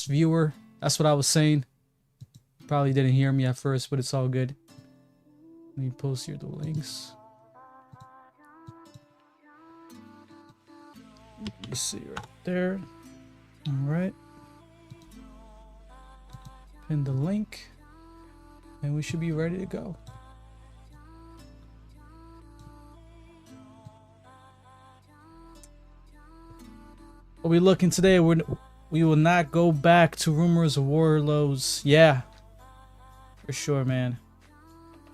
viewer. That's what I was saying. Probably didn't hear me at first, but it's all good. Let me post here the links. You see right there. All right. Pin the link, and we should be ready to go. What we looking today? We will not go back to rumors of war lows. Yeah, for sure, man.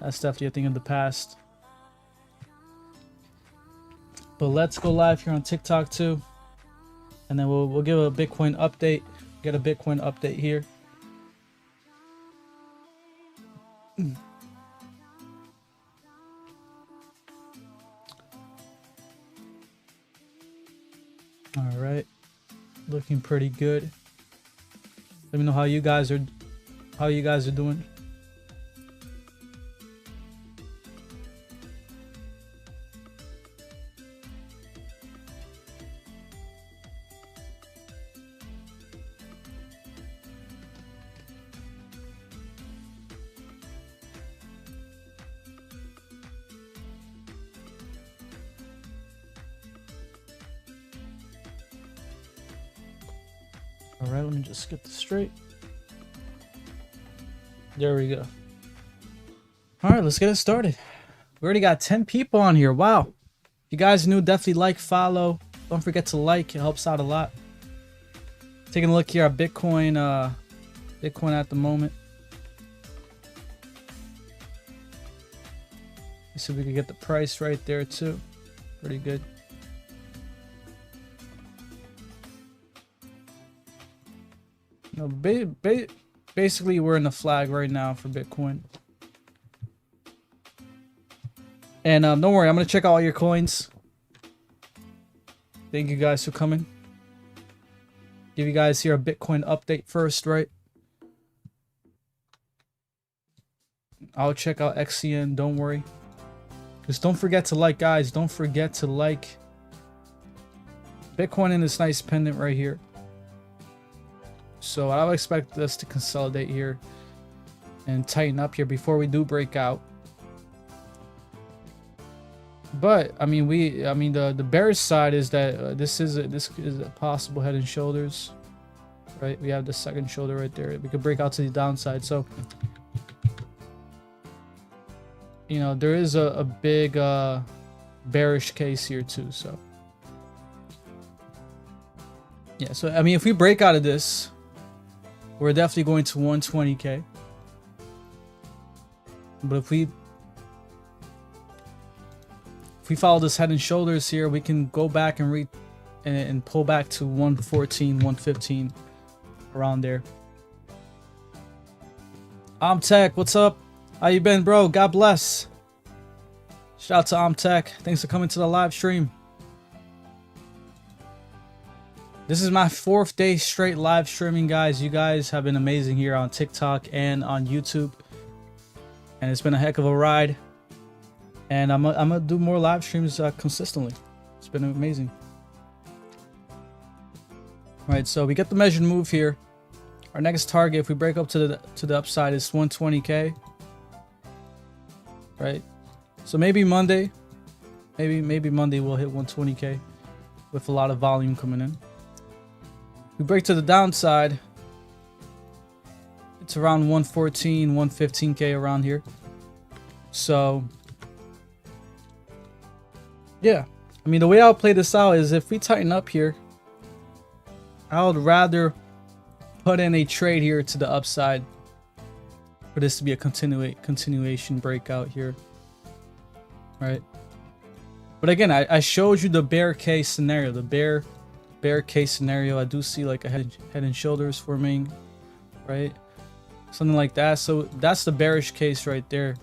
That's definitely a thing of the past. But let's go live here on TikTok too, and then we'll give a Bitcoin update. Get a Bitcoin update here. All right, looking pretty good. Let me know how you guys are doing. All right, let me just get this straight. There we go. All right, let's get it started. We already got 10 people on here. Wow. If you guys are new, definitely like, follow. Don't forget to like. It helps out a lot. Taking a look here at Bitcoin. Bitcoin at the moment. Let's see if we can get the price right there too. Pretty good. No, basically we're in the flag right now for Bitcoin. And don't worry, I'm gonna check out all your coins. Thank you guys for coming. Give you guys here a Bitcoin update first, right? I'll check out XCN, don't worry. Just don't forget to like, guys. Don't forget to like Bitcoin in this nice pendant right here. So I would expect us to consolidate here and tighten up here before we do break out. But I mean, the bearish side is that this is a possible head and shoulders, right? We have the second shoulder right there. We could break out to the downside. So you know, there is a big bearish case here too. So yeah. So I mean, if we break out of this, we're definitely going to 120K. But if we follow this head and shoulders here, we can go back and pull back to 114, 115, around there. Tech, what's up? How you been, bro? God bless. Shout out to Tech. Thanks for coming to the live stream. This is my 4th day straight live streaming, guys. You guys have been amazing here on TikTok and on YouTube. And it's been a heck of a ride. And I'm gonna do more live streams consistently. It's been amazing. All right, so we get the measured move here. Our next target, if we break up to the upside, is 120K. Right? So maybe Monday. Maybe Monday we'll hit 120K with a lot of volume coming in. We break to the downside, it's around 114, 115K around here. So yeah, I mean, the way I'll play this out is if we tighten up here, I would rather put in a trade here to the upside for this to be a continuation breakout here, right? But again, I showed you the bear case scenario, the bear case scenario. I do see like a head and shoulders forming, right? Something like that. So that's the bearish case right there.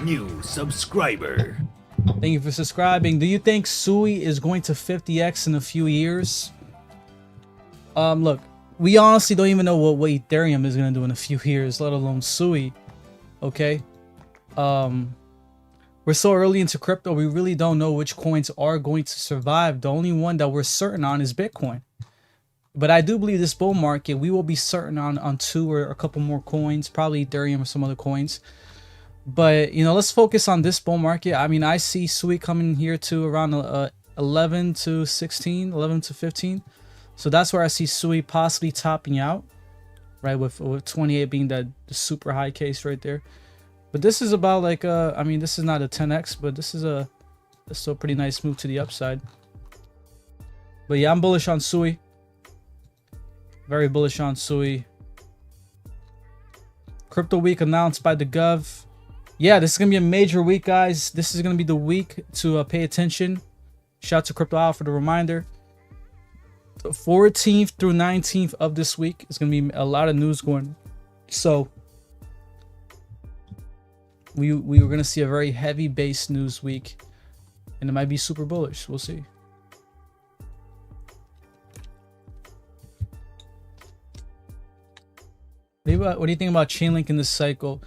New subscriber. Thank you for subscribing. Do you think Sui is going to 50x in a few years? Look, we honestly don't even know what Ethereum is going to do in a few years, let alone Sui. Okay. we're so early into crypto, we really don't know which coins are going to survive. The only one that we're certain on is Bitcoin. But I do believe this bull market, we will be certain on 2 or a couple more coins, probably Ethereum or some other coins. But, you know, let's focus on this bull market. I mean, I see SUI coming here to around 11 to 16, 11 to 15. So that's where I see SUI possibly topping out, right? With 28 being the super high case right there. But this is about like, I mean, this is not a 10x, but this is still a pretty nice move to the upside. But yeah, I'm bullish on SUI. Very bullish on SUI. Crypto week announced by the Gov. Yeah, this is going to be a major week, guys. This is going to be the week to pay attention. Shout out to Crypto Owl for the reminder. The 14th through 19th of this week is going to be a lot of news going. So we were going to see a very heavy base news week, and it might be super bullish. We'll see. What do you think about Chainlink in this cycle?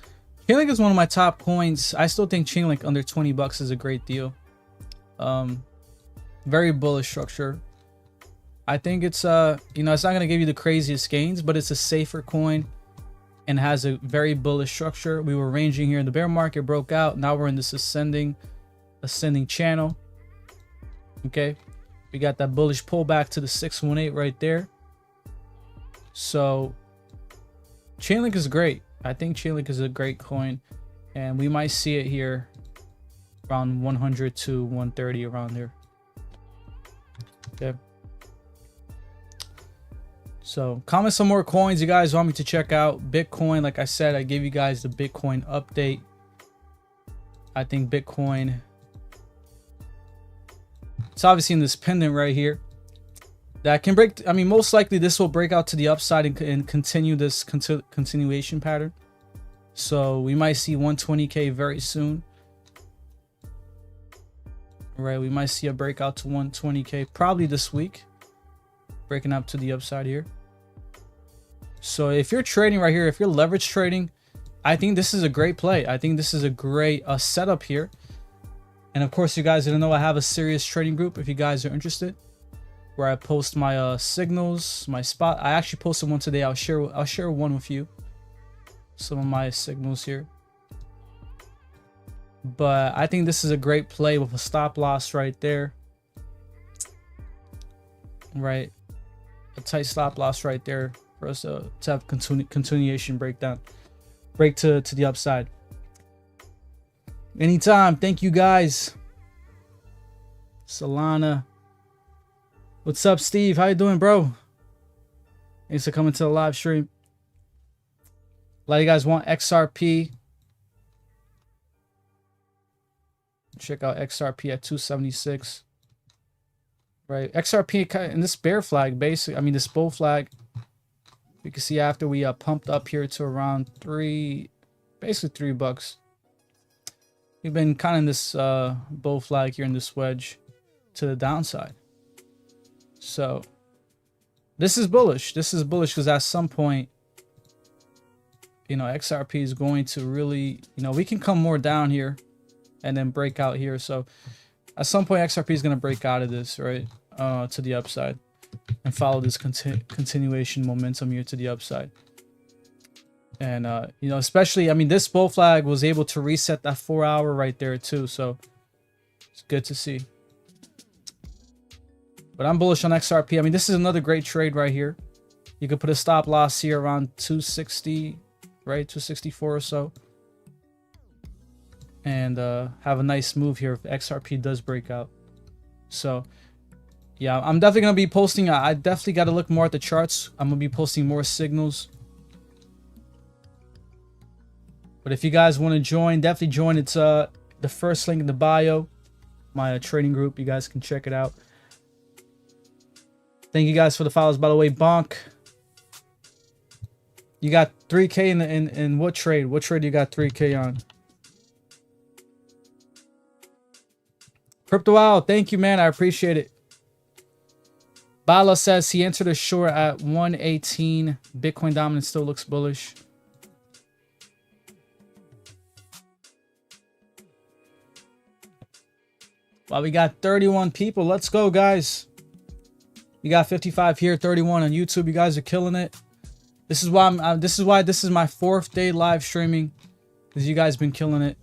Chainlink is one of my top coins. I still think Chainlink under 20 bucks is a great deal. Very bullish structure. I think it's you know, it's not going to give you the craziest gains, but it's a safer coin and has a very bullish structure. We were ranging here in the bear market, broke out. Now we're in this ascending channel. Okay, we got that bullish pullback to the 618 right there. So Chainlink is great. I think Chainlink is a great coin, and we might see it here around 100 to 130 around there. Okay. So comment some more coins you guys want me to check out. Bitcoin, like I said, I gave you guys the Bitcoin update. I think Bitcoin, it's obviously in this pendant right here that can break. I mean, most likely this will break out to the upside and continue this continuation pattern. So we might see 120k very soon. Right, we might see a breakout to 120k probably this week, breaking up to the upside here. So if you're trading right here, if you're leverage trading, I think this is a great play. I think this is a great setup here. And of course, you guys didn't know I have a serious trading group if you guys are interested, where I post my signals, my spot. I actually posted one today. I'll share one with you. Some of my signals here. But I think this is a great play with a stop loss right there. Right, a tight stop loss right there for us to have continuation break to the upside. Anytime. Thank you guys. Solana. What's up, Steve? How you doing, bro? Thanks for coming to the live stream. A lot of you guys want XRP. Check out XRP at 276. Right, XRP in this bear flag, basically. I mean, this bull flag. You can see after we pumped up here to around basically $3. We've been kind of in this bull flag here in this wedge to the downside. So this is bullish. This is bullish because at some point, you know, XRP is going to really, you know, we can come more down here and then break out here. So at some point, XRP is going to break out of this, right, to the upside and follow this continuation momentum here to the upside. And, you know, especially, I mean, this bull flag was able to reset that 4-hour right there too. So it's good to see. But I'm bullish on XRP. I mean, this is another great trade right here. You could put a stop loss here around 260, right? 264 or so. And have a nice move here if XRP does break out. So yeah, I'm definitely gonna be posting. I definitely got to look more at the charts. I'm gonna be posting more signals. But if you guys want to join, definitely join. It's the first link in the bio, my trading group. You guys can check it out. Thank you guys for the follows, by the way. Bonk, you got 3K in what trade? What trade you got 3K on? Crypto Owl, thank you, man. I appreciate it. Bala says he entered a short at 118. Bitcoin dominance still looks bullish. Wow, we got 31 people. Let's go, guys. We got 55 here, 31 on YouTube. You guys are killing it. This is why this is my 4th day live streaming, because you guys been killing it.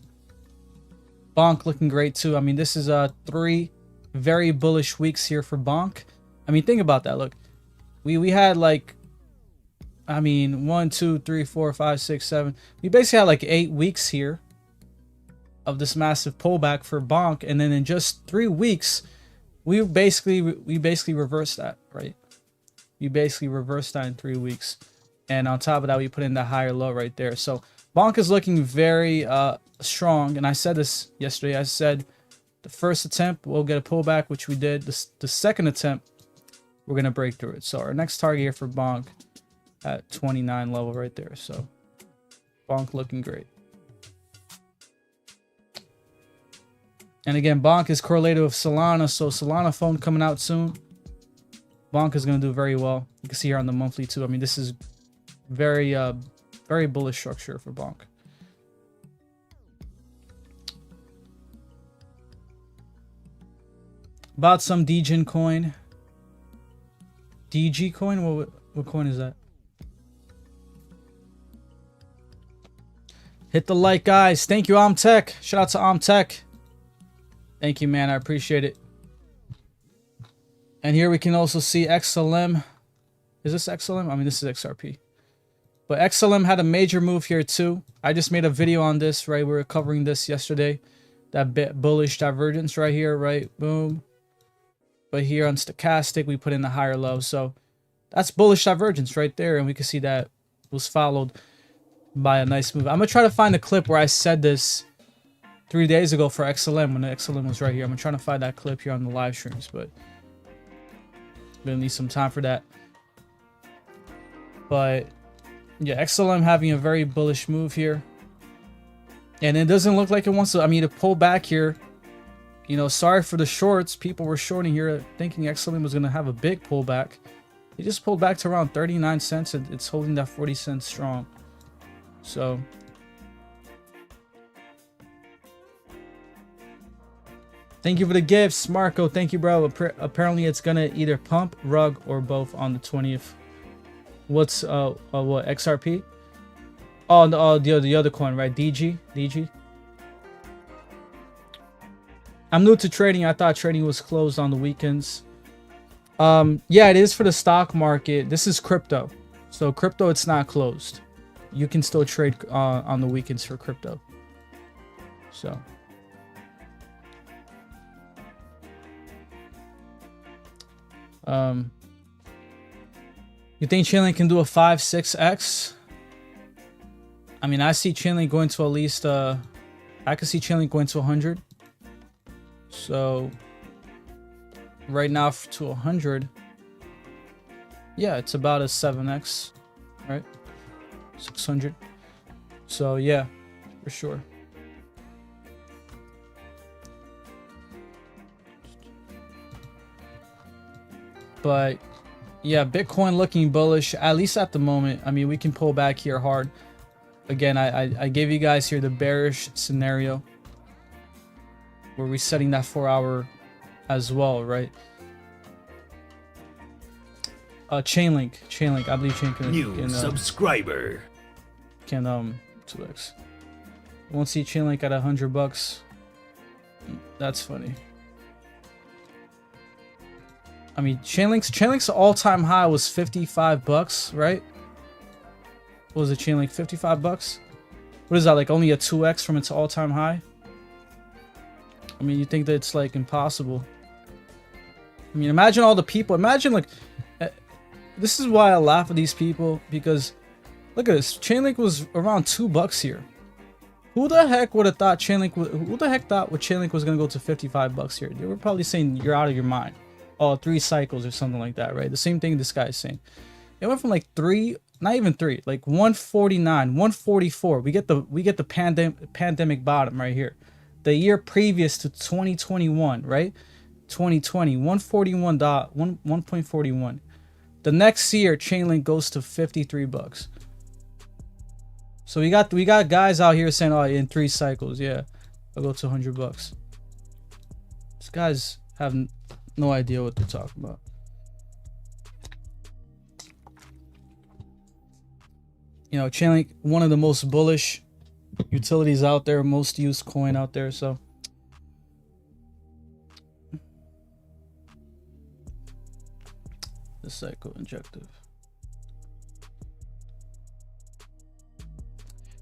Bonk looking great too. I mean, this is 3 very bullish weeks here for Bonk. I mean, think about that. Look, we had like, I mean, 1, 2, 3, 4, 5, 6, 7. We basically had like 8 weeks here of this massive pullback for Bonk, and then in just 3 weeks, we basically reversed that, right? We basically reversed that in 3 weeks, and on top of that, we put in the higher low right there. So Bonk is looking very strong, and I said this yesterday. I said the first attempt we'll get a pullback, which we did. The second attempt, we're gonna break through it. So our next target here for Bonk at 29 level right there. So Bonk looking great. And again, Bonk is correlated with Solana, so Solana phone coming out soon. Bonk is going to do very well. You can see here on the monthly too. I mean, this is very bullish structure for Bonk. About some DGen coin. DG coin? What coin is that? Hit the like, guys. Thank you, Omtech. Shout out to Omtech. Thank you, man. I appreciate it. And here we can also see XLM. Is this XLM? I mean, this is XRP. But XLM had a major move here too. I just made a video on this, right? We were covering this yesterday. That bullish divergence right here, right? Boom. But here on stochastic, we put in the higher low. So that's bullish divergence right there. And we can see that was followed by a nice move. I'm going to try to find a clip where I said this 3 days ago for XLM, when the XLM was right here. I'm trying to find that clip here on the live streams, but I'm gonna need some time for that. But yeah, XLM having a very bullish move here, and it doesn't look like it wants to. I mean, to pull back here, you know, sorry for the shorts. People were shorting here thinking XLM was gonna have a big pullback. It just pulled back to around 39 cents, and it's holding that 40 cents strong. So thank you for the gifts, Marco. Thank you, bro. Apparently, it's gonna either pump, rug, or both on the 20th. What's what XRP? Oh, the other coin, right? DG. I'm new to trading. I thought trading was closed on the weekends. Yeah, it is for the stock market. This is crypto, so crypto, it's not closed. You can still trade on the weekends for crypto. So. You think Chainlink can do a 5-6x? I mean, I see Chainlink going to at least I could see Chainlink going to 100. So right now to 100, yeah, it's about a 7x, right? 600. So yeah, for sure. But yeah, Bitcoin looking bullish, at least at the moment. I mean, we can pull back here hard. Again, I gave you guys here the bearish scenario where we're setting that 4-hour as well, right? Chainlink. I believe Chainlink can, New subscriber. Can 2x. Won't see Chainlink at $100. That's funny. I mean, Chainlink's all-time high was $55, right? What was it, Chainlink? $55? What is that, like only a 2x from its all-time high? I mean, you think that it's like impossible. I mean, imagine all the people. Imagine like, this is why I laugh at these people, because look at this. Chainlink was around $2 here. Who the heck would have thought Chainlink? Who the heck thought Chainlink was gonna go to $55 here? They were probably saying you're out of your mind. Oh, 3 cycles or something like that, right? The same thing this guy's saying. It went from like 3, not even 3, like 149, 144. We get the pandemic bottom right here. The year previous to 2021, right? 2020, 1.41. The next year, Chainlink goes to $53. So we got guys out here saying, oh, in 3 cycles, yeah, I'll go to $100. These guys have no idea what they're talking about. You know, Chainlink, one of the most bullish utilities out there, most used coin out there. So the cycle injective.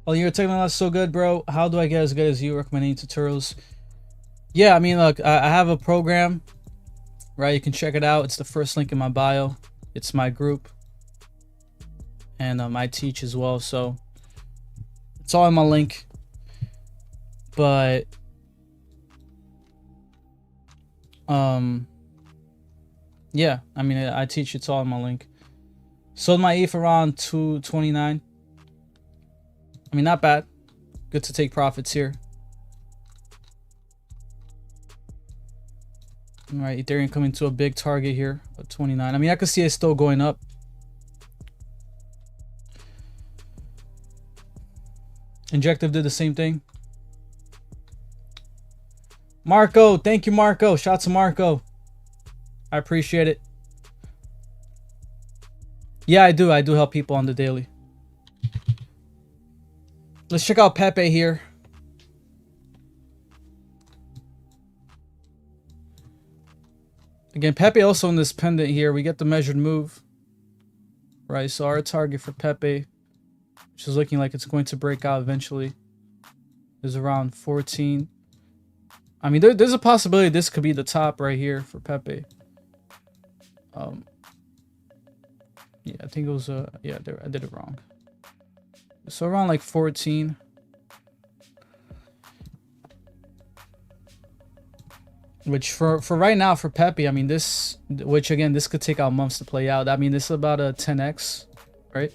Oh, your technology is so good, bro. How do I get as good as you? Recommending tutorials. Yeah, I mean, look, I have a program, right? You can check it out. It's the first link in my bio. It's my group, and I teach as well. So it's all in my link. But yeah, I mean, I teach. It's all in my link. Sold my ETH around 229. I mean, not bad. Good to take profits here. All right, Ethereum coming to a big target here at 29. I mean, I can see it still going up. Injective did the same thing. Marco, thank you, Marco. Shout out to Marco. I appreciate it. Yeah, I do. I do help people on the daily. Let's check out Pepe here. Again, Pepe also in this pendant here. We get the measured move. Right, so our target for Pepe, which is looking like it's going to break out eventually, is around 14. I mean, there's a possibility this could be the top right here for Pepe. Yeah, I think it was yeah, I did it wrong. So around like 14. Which for right now for Pepe, I mean this, which again, this could take out months to play out. I mean, this is about a 10x, right?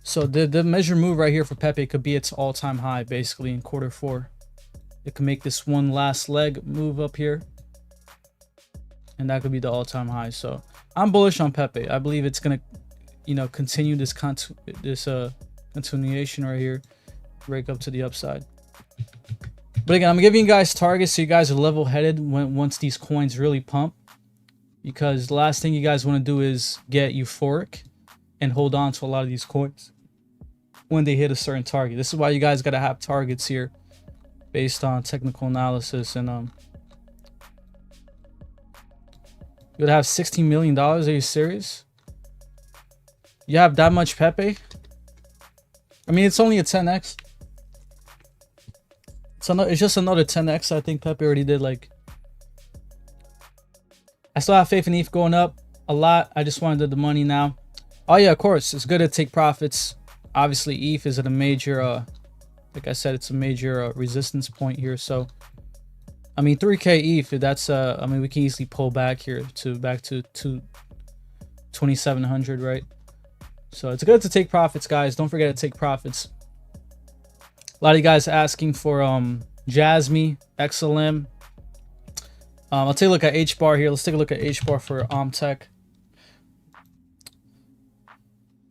So the measure move right here for Pepe could be its all-time high basically in Q4. It can make this one last leg move up here, and that could be the all-time high. So I'm bullish on Pepe. I believe it's gonna, you know, continue this continuation right here, break up to the upside. But again, I'm giving you guys targets so you guys are level-headed once these coins really pump, because the last thing you guys want to do is get euphoric and hold on to a lot of these coins when they hit a certain target. This is why you guys got to have targets here based on technical analysis. And you would have $16 million. Are you serious? You have that much Pepe? I mean, it's only a 10x. It's just another 10x. I think Pepe already did like. I still have faith in ETH going up a lot. I just wanted the money now. Oh yeah, of course, it's good to take profits. Obviously, ETH is at a major, like I said, it's a major resistance point here. So, I mean, 3K ETH. That's I mean, we can easily pull back here back to 2,700, right? So it's good to take profits, guys. Don't forget to take profits. A lot of you guys asking for Jasmy, XLM. I'll take a look at HBAR here. Let's take a look at HBAR for Tech.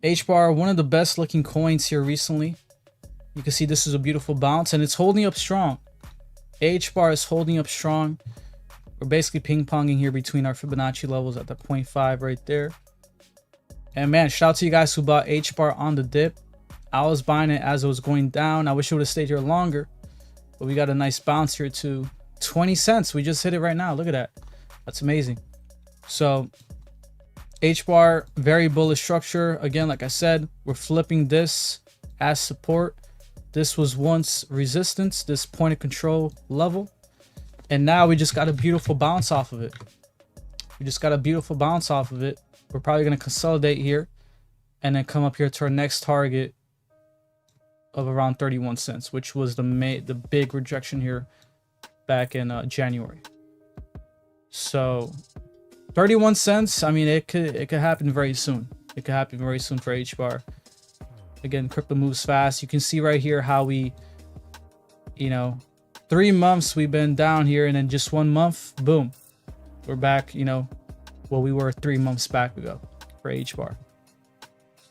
HBAR, one of the best looking coins here recently. You can see this is a beautiful bounce and it's holding up strong. HBAR is holding up strong. We're basically ping-ponging here between our Fibonacci levels at the 0.5 right there. And man, shout out to you guys who bought HBAR on the dip. I was buying it as it was going down. I wish it would have stayed here longer, but we got a nice bounce here to 20 cents. We just hit it right now. Look at that. That's amazing. So HBAR, very bullish structure. Again, like I said, we're flipping this as support. This was once resistance, this point of control level. And now we just got a beautiful bounce off of it. We're probably going to consolidate here and then come up here to our next target of around 31 cents, which was the big rejection here back in January. So 31 cents, I mean, it could happen very soon. It could happen very soon for HBAR. Again, crypto moves fast. You can see right here how we, you know, 3 months we've been down here, and then just 1 month, boom, we're back, you know, well, we were 3 months back ago for HBAR.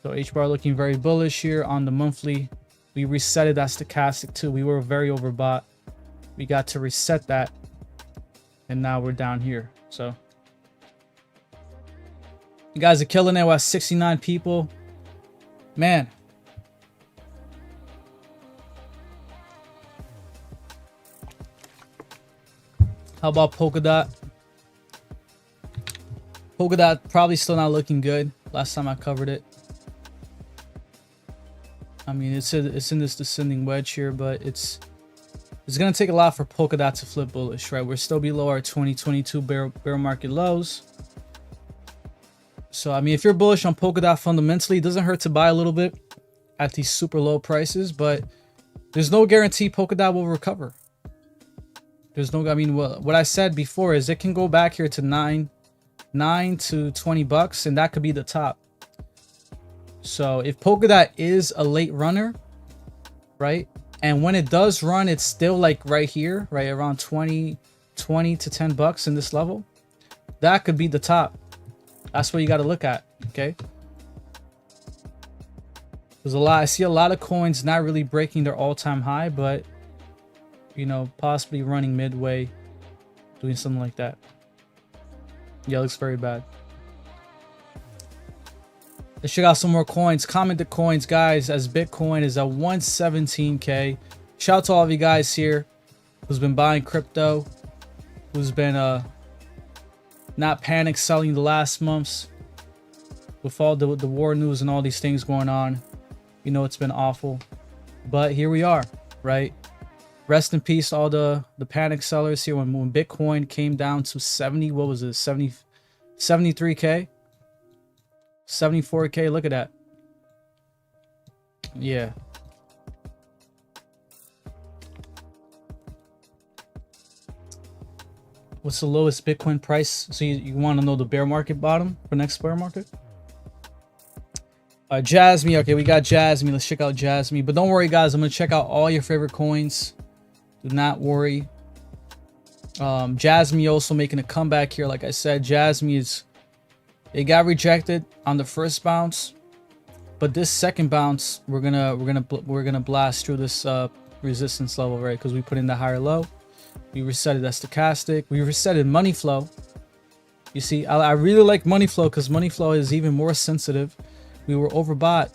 So HBAR looking very bullish here on the monthly. We reset it. That's stochastic too. We were very overbought. We got to reset that and now we're down here. So you guys are killing it. We're at 69 people. Man. How about Polkadot? Polkadot probably still not looking good. Last time I covered it. I mean, it's in this descending wedge here, but it's gonna take a lot for Polkadot to flip bullish, right? We're still below our 2022 bear market lows. So I mean, if you're bullish on Polkadot fundamentally, it doesn't hurt to buy a little bit at these super low prices, but there's no guarantee Polkadot will recover. There's no, I mean, what I said before is it can go back here to 9 to 20 bucks, and that could be the top. So if Polkadot is a late runner, right, and when it does run, it's still like right here, right around 20 to 10 bucks in this level, that could be the top. That's what you got to look at. Okay, there's a lot, I see a lot of coins not really breaking their all-time high, but you know, possibly running midway, doing something like that. Yeah, it looks very bad. Let's check out some more coins. Comment the coins, guys, as Bitcoin is at 117K. Shout out to all of you guys here who's been buying crypto, who's been not panic selling the last months with all the war news and all these things going on. You know, it's been awful, but here we are, right? Rest in peace, all the panic sellers here when Bitcoin came down to 70, what was it, 73K? 74K, look at that. Yeah. What's the lowest Bitcoin price? So you want to know the bear market bottom for next bear market? Jasmy, okay, we got Jasmy. Let's check out Jasmy. But don't worry, guys, I'm going to check out all your favorite coins. Do not worry. Jasmy also making a comeback here. Like I said, Jasmy is, it got rejected on the first bounce, but this second bounce, we're gonna blast through this resistance level, right? Because we put in the higher low, we resetted that stochastic, we resetted money flow. You see, I really like money flow because money flow is even more sensitive. We were overbought.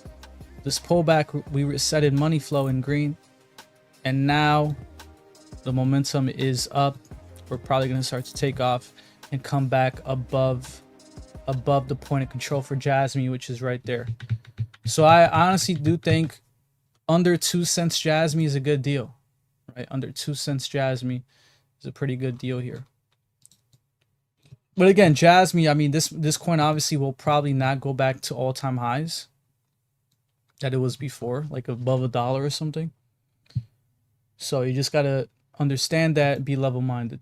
This pullback, we resetted money flow in green, and now the momentum is up. We're probably going to start to take off and come back above the point of control for Jasmy, which is right there. So I honestly do think under 2 cents Jasmy is a good deal, right? Under 2 cents Jasmy is a pretty good deal here. But again, Jasmy, I mean, this coin obviously will probably not go back to all-time highs that it was before, like above $1 or something. So you just got to understand that, be level-minded.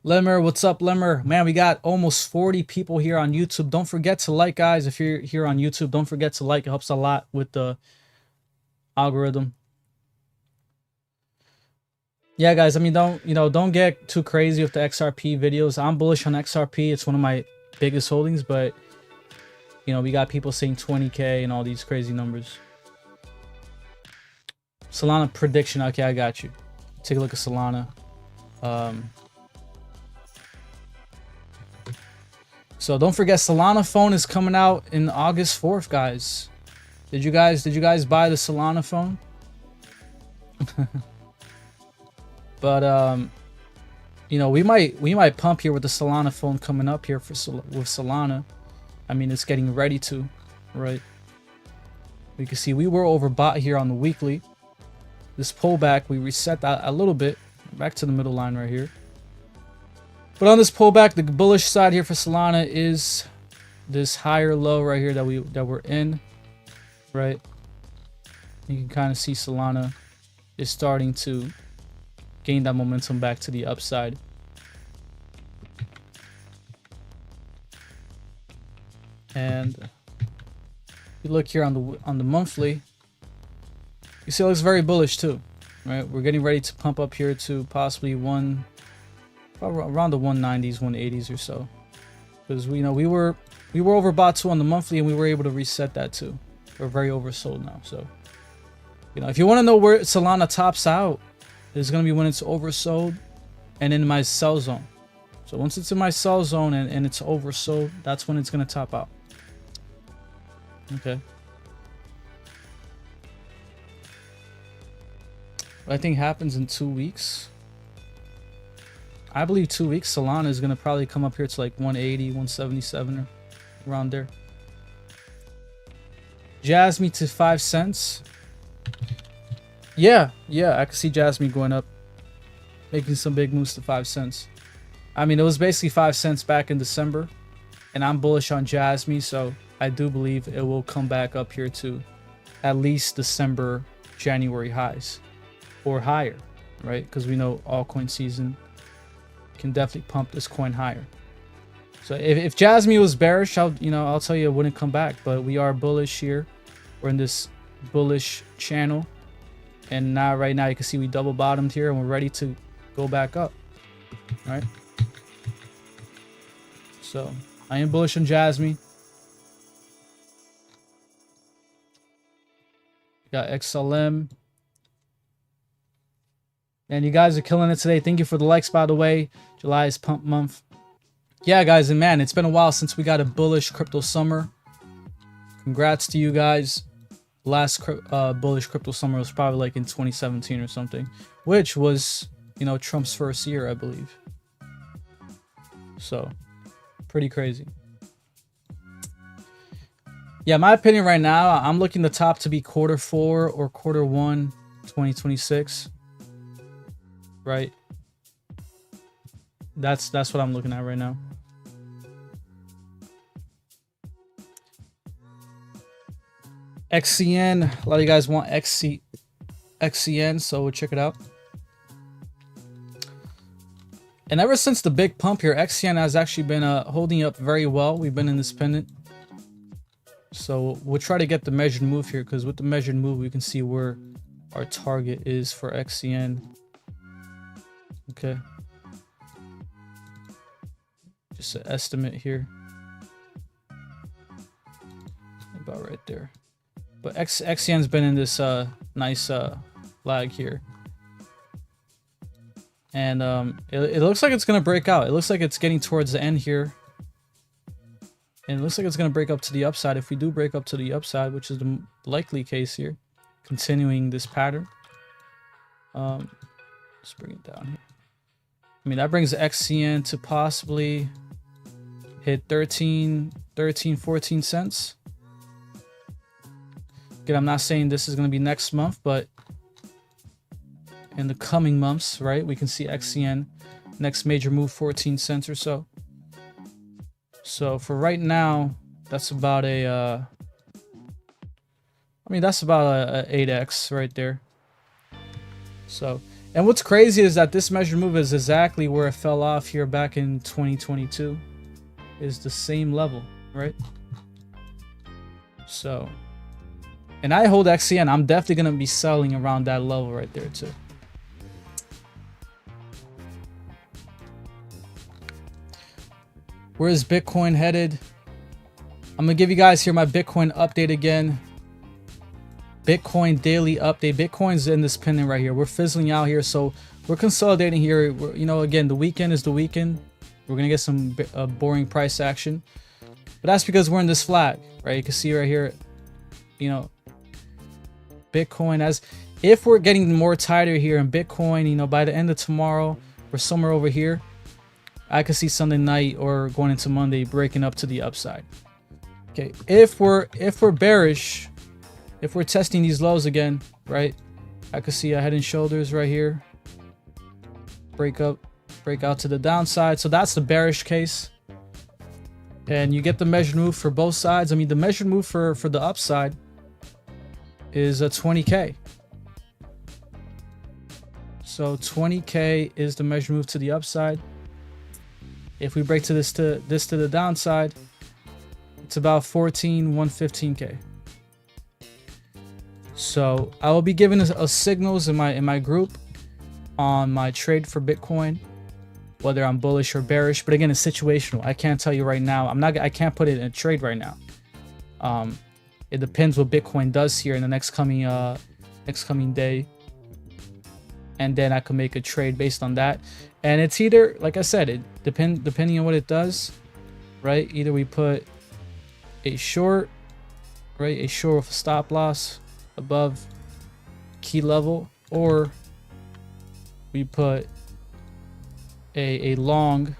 Lemmer, what's up, Lemmer? Man, we got almost 40 people here on YouTube. Don't forget to like, guys. If you're here on YouTube, don't forget to like. It helps a lot with the algorithm. Yeah, guys, I mean, don't get too crazy with the XRP videos. I'm bullish on XRP. It's one of my biggest holdings, but you know, we got people saying 20K and all these crazy numbers. Solana prediction. Okay, I got you. Take a look at Solana. So don't forget, Solana phone is coming out in August 4th, guys. Did you guys buy the Solana phone? But you know, we might pump here with the Solana phone coming up here with Solana. I mean, it's getting ready to, right? We can see we were overbought here on the weekly. This pullback, we reset that a little bit back to the middle line right here. But on this pullback, the bullish side here for Solana is this higher low right here that we're in, right? You can kind of see Solana is starting to gain that momentum back to the upside. And if you look here on the monthly, you see it looks very bullish too, right? We're getting ready to pump up here to possibly around the 190s, 180s or so, because we were overbought too on the monthly, and we were able to reset that too. We're very oversold now. So if you want to know where Solana tops out, it's going to be when it's oversold and in my sell zone. So once it's in my sell zone and it's oversold, that's when it's going to top out. Okay. What I think happens in 2 weeks. I believe 2 weeks, Solana is going to probably come up here to like 180, 177 or around there. Jasmy to 5 cents. Yeah, I can see Jasmy going up, making some big moves to 5 cents. I mean, it was basically 5 cents back in December, and I'm bullish on Jasmy, so I do believe it will come back up here to at least December, January highs or higher, right? Because we know altcoin season can definitely pump this coin higher. So if Jasmy was bearish, I'll tell you it wouldn't come back, but we are bullish here. We're in this bullish channel, and now right now you can see we double bottomed here and we're ready to go back up. All right. So I am bullish on Jasmy. Got XLM. And you guys are killing it today. Thank you for the likes, by the way. July is pump month. Yeah, guys, and man, it's been a while since we got a bullish crypto summer. Congrats to you guys. Last bullish crypto summer was probably like in 2017 or something, which was, Trump's first year, I believe. So, pretty crazy. Yeah, my opinion right now, I'm looking the top to be Q4 or Q1 2026. Right? That's what I'm looking at right now. XCN, a lot of you guys want XCN, so we'll check it out. And ever since the big pump here, XCN has actually been holding up very well. We've been in this pennant. So we'll try to get the measured move here, because with the measured move, we can see where our target is for XCN. Okay. Just an estimate here. About right there. But XCN's been in this nice lag here. And it looks like it's going to break out. It looks like it's getting towards the end here. And it looks like it's going to break up to the upside. If we do break up to the upside, which is the likely case here, continuing this pattern. Let's bring it down here. I mean, that brings XCN to possibly hit 13, 14 cents. Again, I'm not saying this is going to be next month, but in the coming months, right, we can see XCN next major move 14 cents or so. So for right now, that's about a that's about a 8x right there. So, and what's crazy is that this measured move is exactly where it fell off here back in 2022. Is the same level, right? So, and I hold XCN. I'm definitely going to be selling around that level right there too. Where is Bitcoin headed? I'm going to give you guys here my Bitcoin update again. Bitcoin daily update. Bitcoin's in this pennant right here. We're fizzling out here, so we're consolidating here. Again, the weekend is the weekend. We're going to get some boring price action. But that's because we're in this flag, right? You can see right here, Bitcoin, as if we're getting more tighter here in Bitcoin, by the end of tomorrow, we're somewhere over here. I could see Sunday night or going into Monday breaking up to the upside. Okay, if we're bearish, if we're testing these lows again, right? I could see a head and shoulders right here. Break out to the downside. So that's the bearish case. And you get the measured move for both sides. I mean, the measured move for the upside is a 20K. So 20K is the measured move to the upside. If we break to this to the downside, it's about 115K. So I will be giving signals in my group on my trade for Bitcoin, whether I'm bullish or bearish. But again, it's situational. I can't tell you right now. I can't put it in a trade right now. It depends what Bitcoin does here in the next coming day. and then I can make a trade based on that. And it's either, like I said, it depending on what it does, right? Either we put a short, right, a short with a stop loss above key level, or we put a long,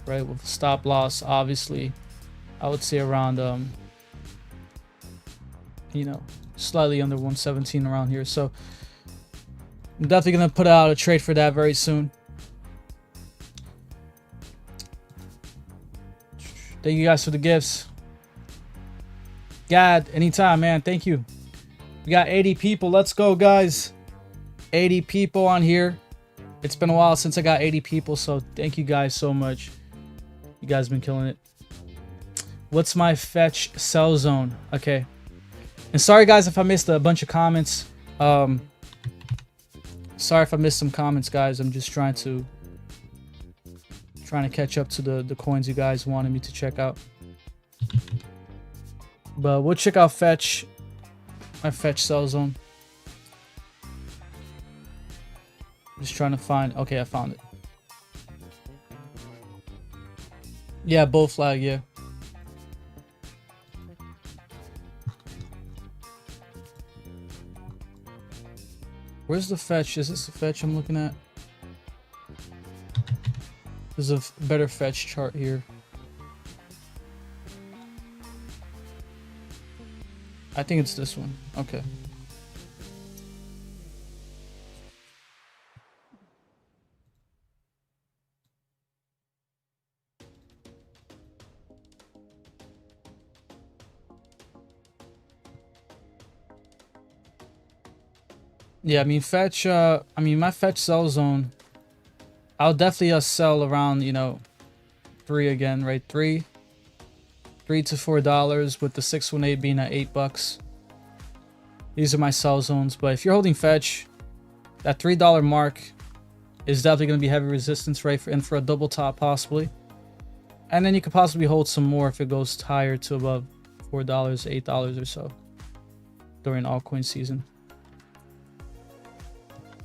right, with a stop loss, obviously I would say around you know, slightly under 117 around here. So I'm definitely gonna put out a trade for that very soon. Thank you guys for the gifts. God, anytime, man. Thank you. We got 80 people. Let's go, guys. 80 people on here. It's been a while since I got 80 people, so thank you guys so much. You guys been killing it. What's my fetch sell zone? Okay. And sorry, guys, if I missed a bunch of comments. Sorry if I missed some comments, guys. I'm just trying to catch up to the coins you guys wanted me to check out. But we'll check out fetch. My fetch sell zone. Just trying to find. Okay, I found it. Yeah, bull flag. Yeah. Where's the fetch? Is this the fetch I'm looking at? There's a better fetch chart here. I think it's this one. Okay. Yeah, I mean fetch. My fetch sell zone. I'll definitely sell around, you know, 3 again, right? $3 to $4 with the 618 being at $8. These are my sell zones. But if you're holding fetch, that $3 mark is definitely going to be heavy resistance, right? And for a double top possibly. And then you could possibly hold some more if it goes higher to above $4, $8 or so during altcoin season.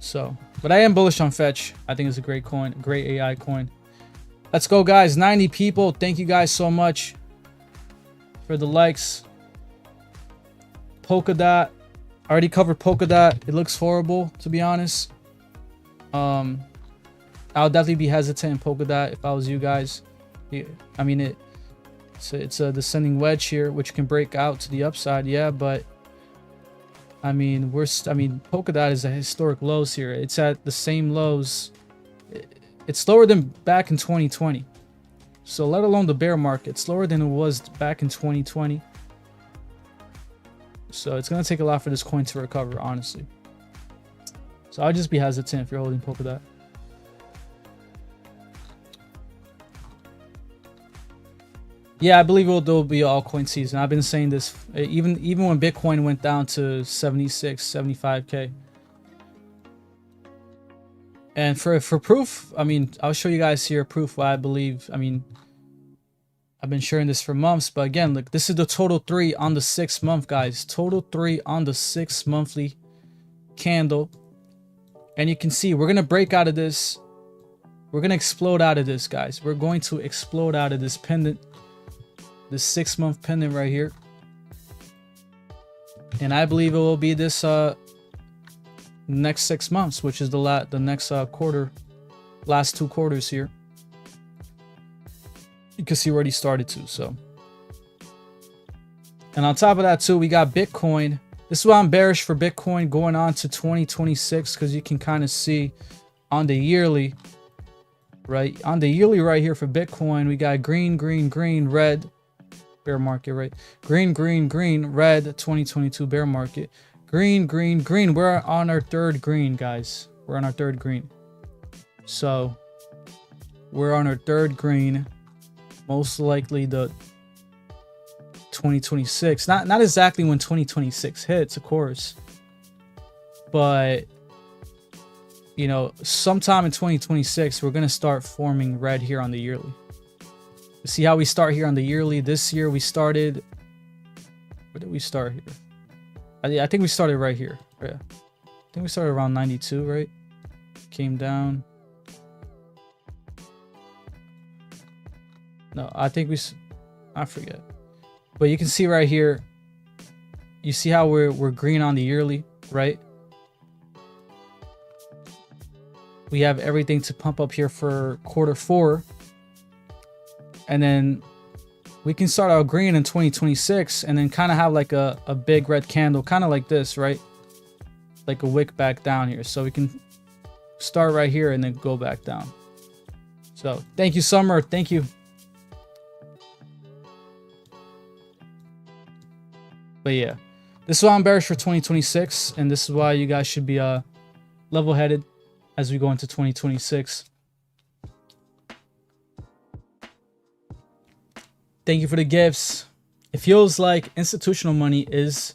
So, but I am bullish on fetch. I think it's a great coin, great AI coin. Let's go, guys. 90 people. Thank you guys so much for the likes. Polkadot. I already covered Polkadot. It looks horrible, to be honest. I'll definitely be hesitant in Polkadot if I was you guys. I mean, it's a descending wedge here, which can break out to the upside. Yeah, but I mean, Polkadot is at historic lows here. It's at the same lows. It's lower than back in 2020. So let alone the bear market, it's lower than it was back in 2020. So it's going to take a lot for this coin to recover, honestly. So I'll just be hesitant if you're holding Polkadot. Yeah, I believe there'll be an altcoin season. I've been saying this even when Bitcoin went down to 76, 75K. And for proof, I mean, I'll show you guys here proof why I believe. I mean, I've been sharing this for months, but again, look, this is the total 3 on the 6th month, guys. Total 3 on the 6th monthly candle. And you can see we're going to break out of this. We're going to explode out of this, guys. We're going to explode out of this pendant. This 6-month pendant right here. And I believe it will be this next 6 months, which is the next quarter, last 2 quarters here. You can see where already started to. So, and on top of that too, we got Bitcoin. This is why I'm bearish for Bitcoin going on to 2026, because you can kind of see on the yearly, right? On the yearly right here for Bitcoin, we got green, green, green, red. Bear market, right? Green, green, green, red, 2022 bear market. Green, green, green. We're on our 3rd green, guys. We're on our 3rd green. So we're on our 3rd green. Most likely the 2026. Not exactly when 2026 hits, of course. But you know, sometime in 2026, we're gonna start forming red here on the yearly. See how we start here on the yearly. This year we started, where did we start here? I think we started right here. Yeah, I think we started around 92, right? Came down. No, I think I forget. But you can see right here, you see how we're green on the yearly, right? We have everything to pump up here for Q4. And then we can start out green in 2026 and then kind of have like a big red candle, kind of like this, right? Like a wick back down here. So we can start right here and then go back down. So thank you, Summer. Thank you. But yeah, this is why I'm bearish for 2026. And this is why you guys should be level-headed as we go into 2026. Thank you for the gifts. It feels like institutional money is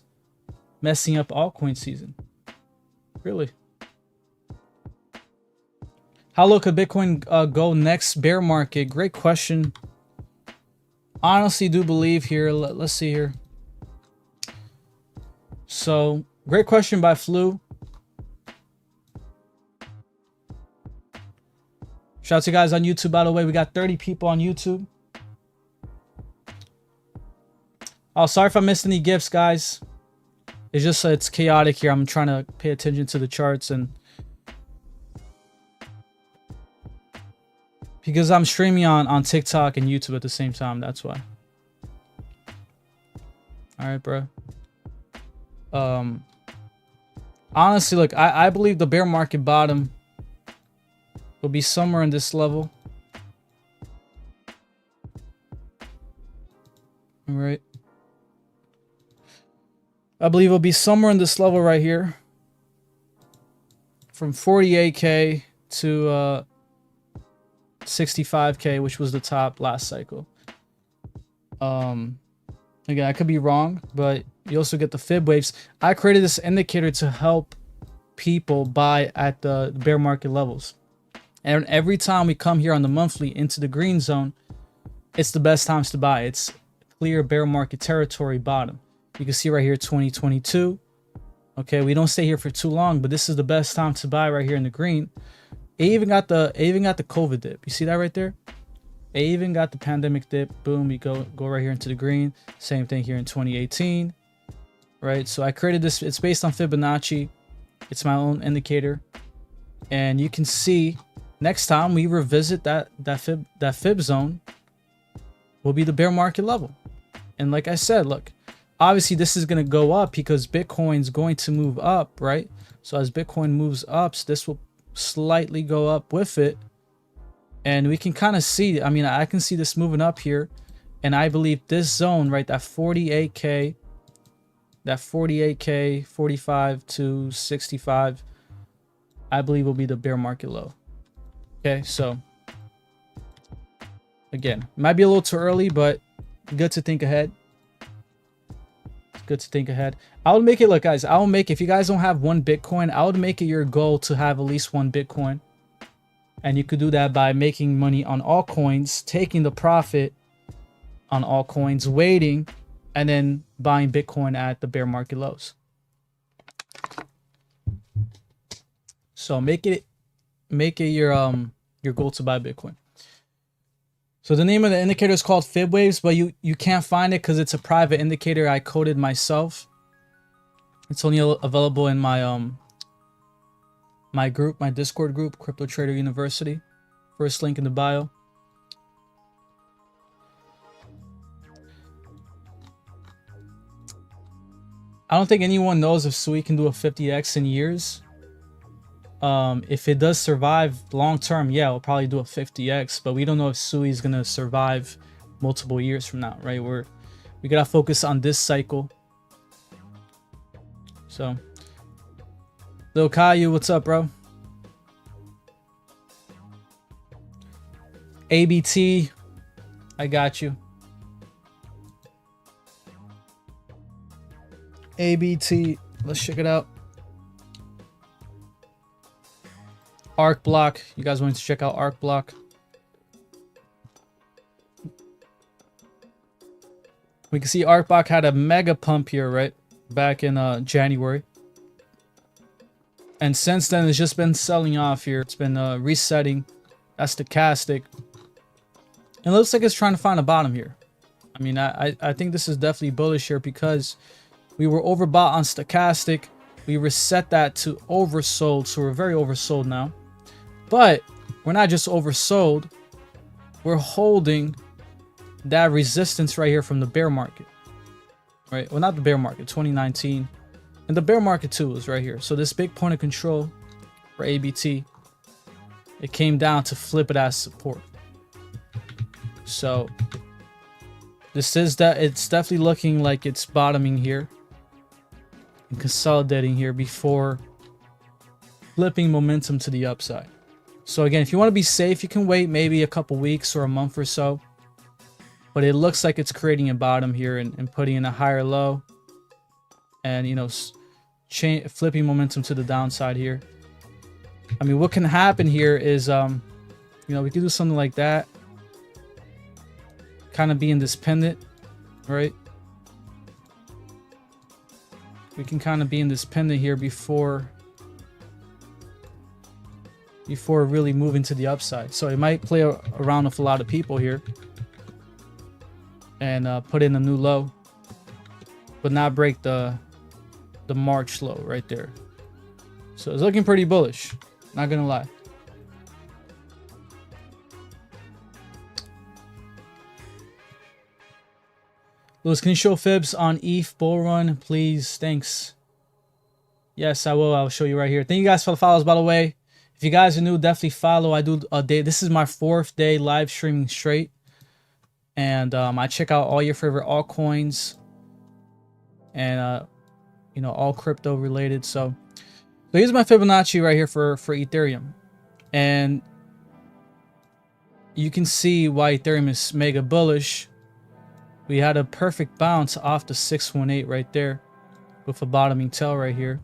messing up altcoin season. Really. How low could Bitcoin go next bear market? Great question. Honestly, do believe here. Let's see here. So, great question by Flu. Shout out to you guys on YouTube, by the way. We got 30 people on YouTube. Oh, sorry if I missed any gifts, guys. It's just it's chaotic here. I'm trying to pay attention to the charts and because I'm streaming on TikTok and YouTube at the same time. That's why. All right, bro. Honestly, look, I believe the bear market bottom will be somewhere in this level. All right. I believe it'll be somewhere in this level right here. From 48K to 65K, which was the top last cycle. Again, I could be wrong, but you also get the fib waves. I created this indicator to help people buy at the bear market levels. And every time we come here on the monthly into the green zone, it's the best times to buy. It's clear bear market territory bottom. You can see right here 2022. Okay, we don't stay here for too long, but this is the best time to buy right here in the green. It even got the COVID dip. You see that right there? It even got the pandemic dip. Boom, we go right here into the green. Same thing here in 2018. Right? So I created this. It's based on Fibonacci. It's my own indicator. And you can see next time we revisit that fib zone will be the bear market level. And like I said, look, obviously this is going to go up because Bitcoin's going to move up, right? So as Bitcoin moves up, this will slightly go up with it. And we can kind of see, I mean, I can see this moving up here. And I believe this zone, right, that 48K, 45 to 65, I believe will be the bear market low. Okay, so again, might be a little too early, but good to think ahead. It's good to think ahead. I would make it, look, guys, I will make, if you guys don't have one Bitcoin, I would make it your goal to have at least one Bitcoin. And you could do that by making money on altcoins, taking the profit on altcoins, waiting, and then buying Bitcoin at the bear market lows. So make it your goal to buy Bitcoin. So the name of the indicator is called Fib Waves, but you can't find it because it's a private indicator I coded myself. It's only available in my my group, my Discord group, Crypto Trader University. First link in the bio. I don't think anyone knows if Sui can do a 50x in years. If it does survive long term, yeah, we'll probably do a 50x, but we don't know if Sui is gonna survive multiple years from now, right? We gotta focus on this cycle. So, Lil Caillou, what's up, bro? ABT, I got you. ABT, let's check it out. ARK Block, you guys wanted to check out ARK Block. We can see ARK Block had a mega pump here, right? Back in January. And since then, it's just been selling off here. It's been resetting. That's stochastic. It looks like it's trying to find a bottom here. I mean, I think this is definitely bullish here because we were overbought on stochastic. We reset that to oversold, so we're very oversold now. But we're not just oversold. We're holding that resistance right here from the bear market. Right? Well, not the bear market, 2019. And the bear market too is right here. So this big point of control for ABT, it came down to flip it as support. So this is that it's definitely looking like it's bottoming here and consolidating here before flipping momentum to the upside. So again, if you want to be safe, you can wait maybe a couple weeks or a month or so. But it looks like it's creating a bottom here and putting in a higher low. And, you know, flipping momentum to the downside here. I mean, what can happen here is, you know, we could do something like that. Kind of be in this pendant, right? We can kind of be in this pendant here before really moving to the upside. So it might play around with a lot of people here and put in a new low, but not break the March low right there. So it's looking pretty bullish, not gonna lie. Lewis, can you show fibs on ETH bull run, please? Thanks. Yes, I will. I'll show you right here. Thank you guys for the follows, by the way. If you guys are new, definitely follow. I do a day. This is my 4th day live streaming straight. And I check out all your favorite altcoins. And, you know, all crypto related. So here's my Fibonacci right here for Ethereum. And you can see why Ethereum is mega bullish. We had a perfect bounce off the 618 right there with a bottoming tail right here.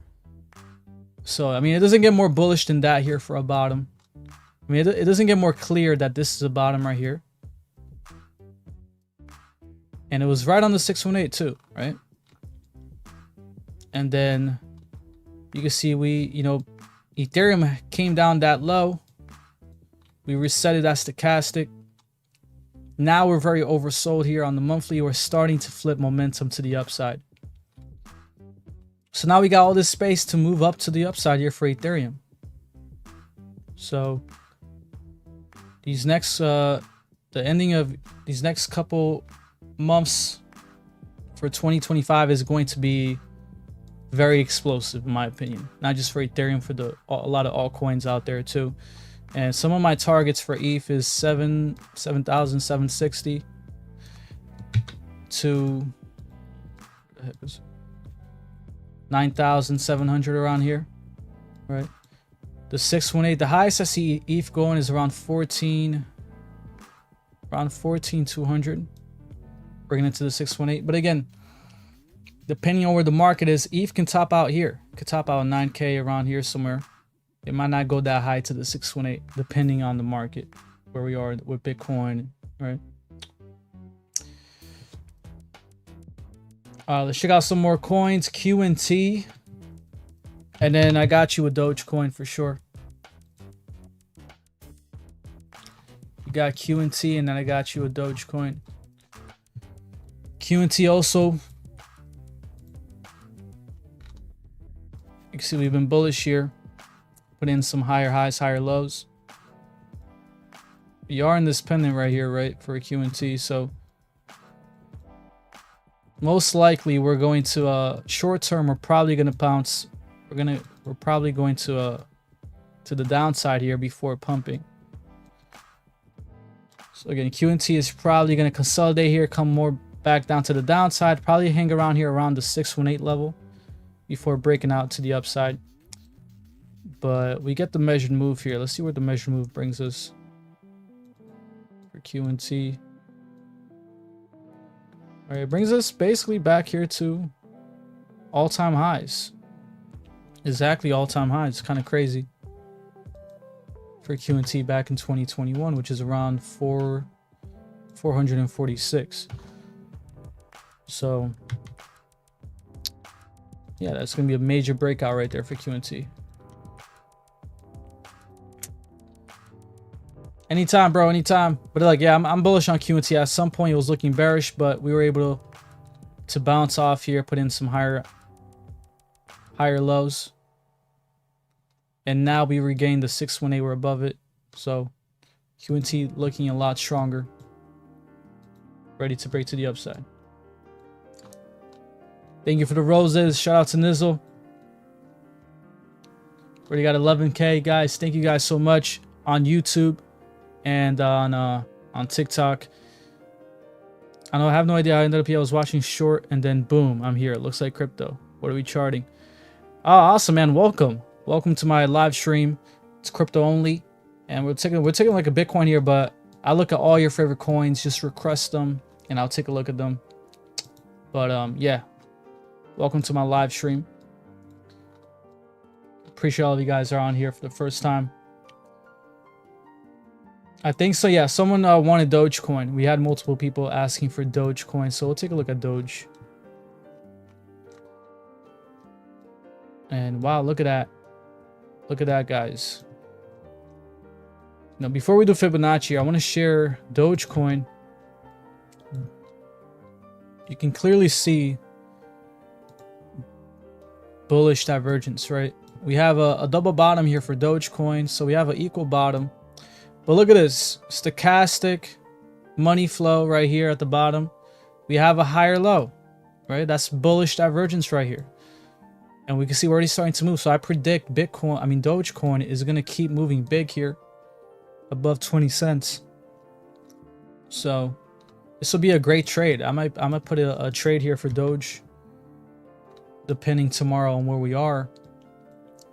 So, I mean, it doesn't get more bullish than that here for a bottom. I mean, it doesn't get more clear that this is a bottom right here. And it was right on the 618 too, right? And then you can see you know, Ethereum came down that low. We reset it as stochastic. Now we're very oversold here on the monthly. We're starting to flip momentum to the upside. So now we got all this space to move up to the upside here for Ethereum. So these next, the ending of these next couple months for 2025 is going to be very explosive, in my opinion. Not just for Ethereum, for a lot of altcoins out there too. And some of my targets for ETH is 7,760 to 9,700 around here, right? The 618, the highest I see ETH going is around 14,200, bringing it to the 618. But again, depending on where the market is, ETH can top out here. Could top out 9K around here somewhere. It might not go that high to the 618, depending on the market, where we are with Bitcoin, right? Let's check out some more coins. Q&T. And then I got you a Dogecoin for sure. You got Q&T, and then I got you a Dogecoin. Q&T also. You can see we've been bullish here. Put in some higher highs, higher lows. We are in this pendant right here, right, for a Q&T. So most likely we're going to short term, we're probably going to bounce. We're probably going to the downside here before pumping. So again, Q&T is probably going to consolidate here, come more back down to the downside, probably hang around here around the 618 level before breaking out to the upside. But we get the measured move here. Let's see where the measured move brings us for Q&T. All right, it brings us basically back here to all-time highs. Exactly all-time highs. It's kind of crazy for Q&T back in 2021, which is around 446. So yeah, that's gonna be a major breakout right there for Q&T. Anytime, bro. Anytime. But like, yeah, I'm bullish on Q&T. At some point, it was looking bearish, but we were able to bounce off here, put in some higher lows, and now we regained the 618. We're above it, so Q&T looking a lot stronger, ready to break to the upside. Thank you for the roses. Shout out to Nizzle. Already got 11K, guys. Thank you guys so much on YouTube and on TikTok. I know, I have no idea how I ended up here. I was watching short and then boom, I'm here. It looks like crypto. What are we charting? Oh, awesome, man. Welcome to my live stream. It's crypto only, and we're taking like a Bitcoin here, but I look at all your favorite coins. Just request them and I'll take a look at them. But yeah, welcome to my live stream. Appreciate all of you guys are on here for the first time. I think so. Yeah, someone wanted Dogecoin. We had multiple people asking for Dogecoin, so we'll take a look at Doge. And wow, look at that. Look at that, guys. Now, before we do Fibonacci, I want to share Dogecoin. You can clearly see bullish divergence, right? We have a double bottom here for Dogecoin, so we have an equal bottom. But look at this, stochastic money flow right here at the bottom. We have a higher low, right? That's bullish divergence right here. And we can see we're already starting to move. So I predict Dogecoin is going to keep moving big here above 20 cents. So this will be a great trade. I might put a trade here for Doge, depending tomorrow on where we are.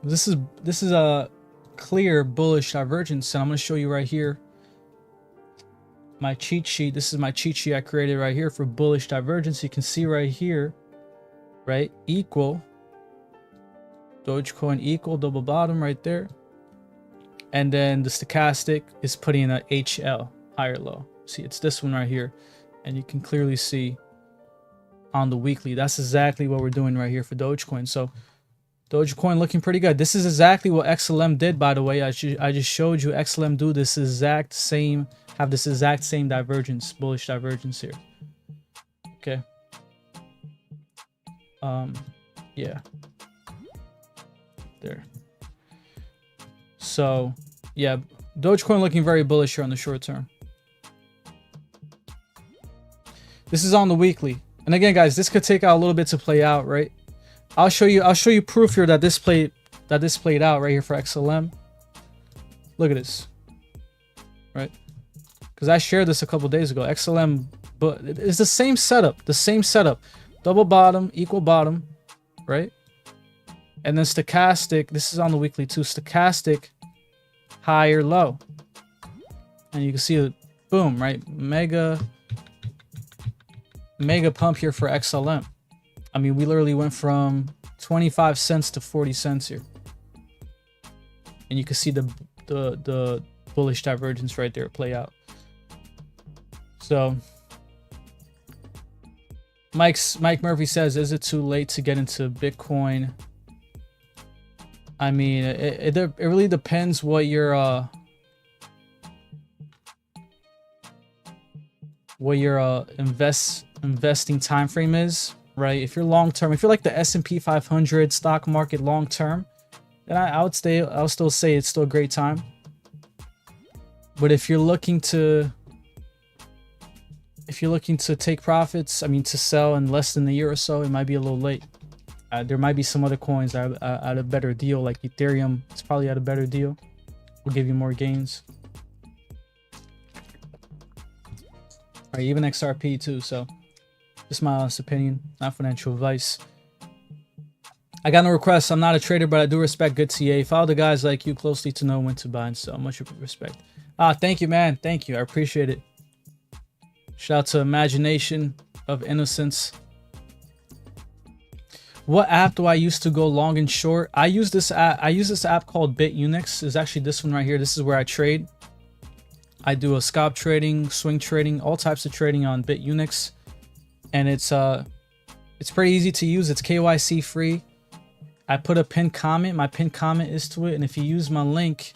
This is a clear bullish divergence, and I'm going to show you right here my cheat sheet. This is my cheat sheet I created right here for bullish divergence. You can see right here, right, equal Dogecoin, equal double bottom right there, and then the stochastic is putting in a HL, higher low. See, it's this one right here, and you can clearly see on the weekly that's exactly what we're doing right here for Dogecoin. So Dogecoin looking pretty good. This is exactly what XLM did, by the way. I just showed you XLM do this exact same, have this exact same divergence, bullish divergence here. Okay. Yeah. There. So, yeah, Dogecoin looking very bullish here on the short term. This is on the weekly. And again, guys, this could take out a little bit to play out, right? I'll show you proof here that this played out right here for XLM. Look at this, right? Because I shared this a couple days ago. XLM, but it's the same setup, double bottom, equal bottom, right? And then stochastic, this is on the weekly too, stochastic, higher low. And you can see it, boom, right? Mega pump here for XLM. I mean, we literally went from 25 cents to 40 cents here. And you can see the bullish divergence right there play out. So Mike Murphy says, is it too late to get into Bitcoin? I mean, it really depends what your investing time frame is, right? If you're long term, if you're like the S&P 500 stock market long term, then I'll still say it's still a great time. But if you're looking to take profits, I mean, to sell in less than a year or so, it might be a little late. There might be some other coins that are at a better deal, like Ethereum. It's probably at a better deal. Will give you more gains. All right, even XRP too. So, just my honest opinion, not financial advice. I got no requests. I'm not a trader, but I do respect good TA. Follow the guys like you closely to know when to buy and sell. Much respect. Thank you, man. Thank you. I appreciate it. Shout out to Imagination of Innocence. What app do I use to go long and short? I use this app called BitUnix. It's actually this one right here. This is where I trade. I do a scalp trading, swing trading, all types of trading on BitUnix. And it's pretty easy to use. It's KYC free. I put a pinned comment. My pinned comment is to it. And if you use my link,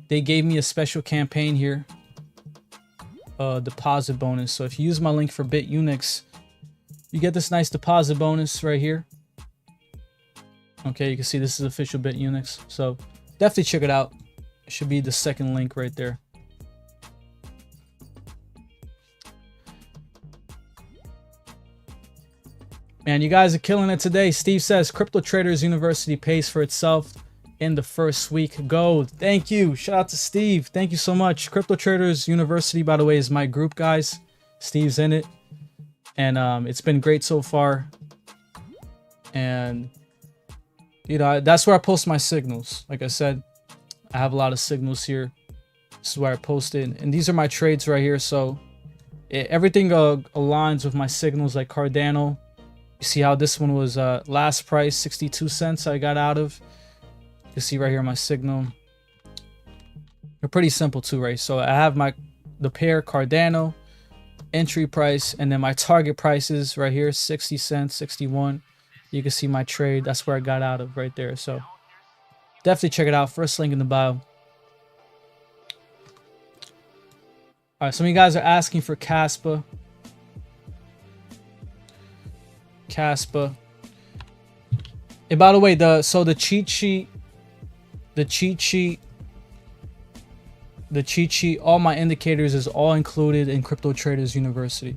they gave me a special campaign here, deposit bonus. So if you use my link for BitUnix, you get this nice deposit bonus right here. Okay, you can see this is official BitUnix. So definitely check it out. It should be the second link right there. Man, you guys are killing it today. Steve says Crypto Traders University pays for itself in the first week. Gold. Thank you. Shout out to Steve. Thank you so much. Crypto Traders University, by the way, is my group, guys. Steve's in it. And it's been great so far. And, you know, that's where I post my signals. Like I said, I have a lot of signals here. This is where I post it. And these are my trades right here. So everything aligns with my signals, like Cardano. You see how this one was last price 62 cents I got out of. You can see right here my signal. They're pretty simple too, right? So I have the pair Cardano entry price, and then my target prices right here, 60 cents, 61. You can see my trade. That's where I got out of right there. So definitely check it out. First link in the bio. All right, some of you guys are asking for Kaspa. And by the way, the cheat sheet, all my indicators is all included in Crypto Traders University.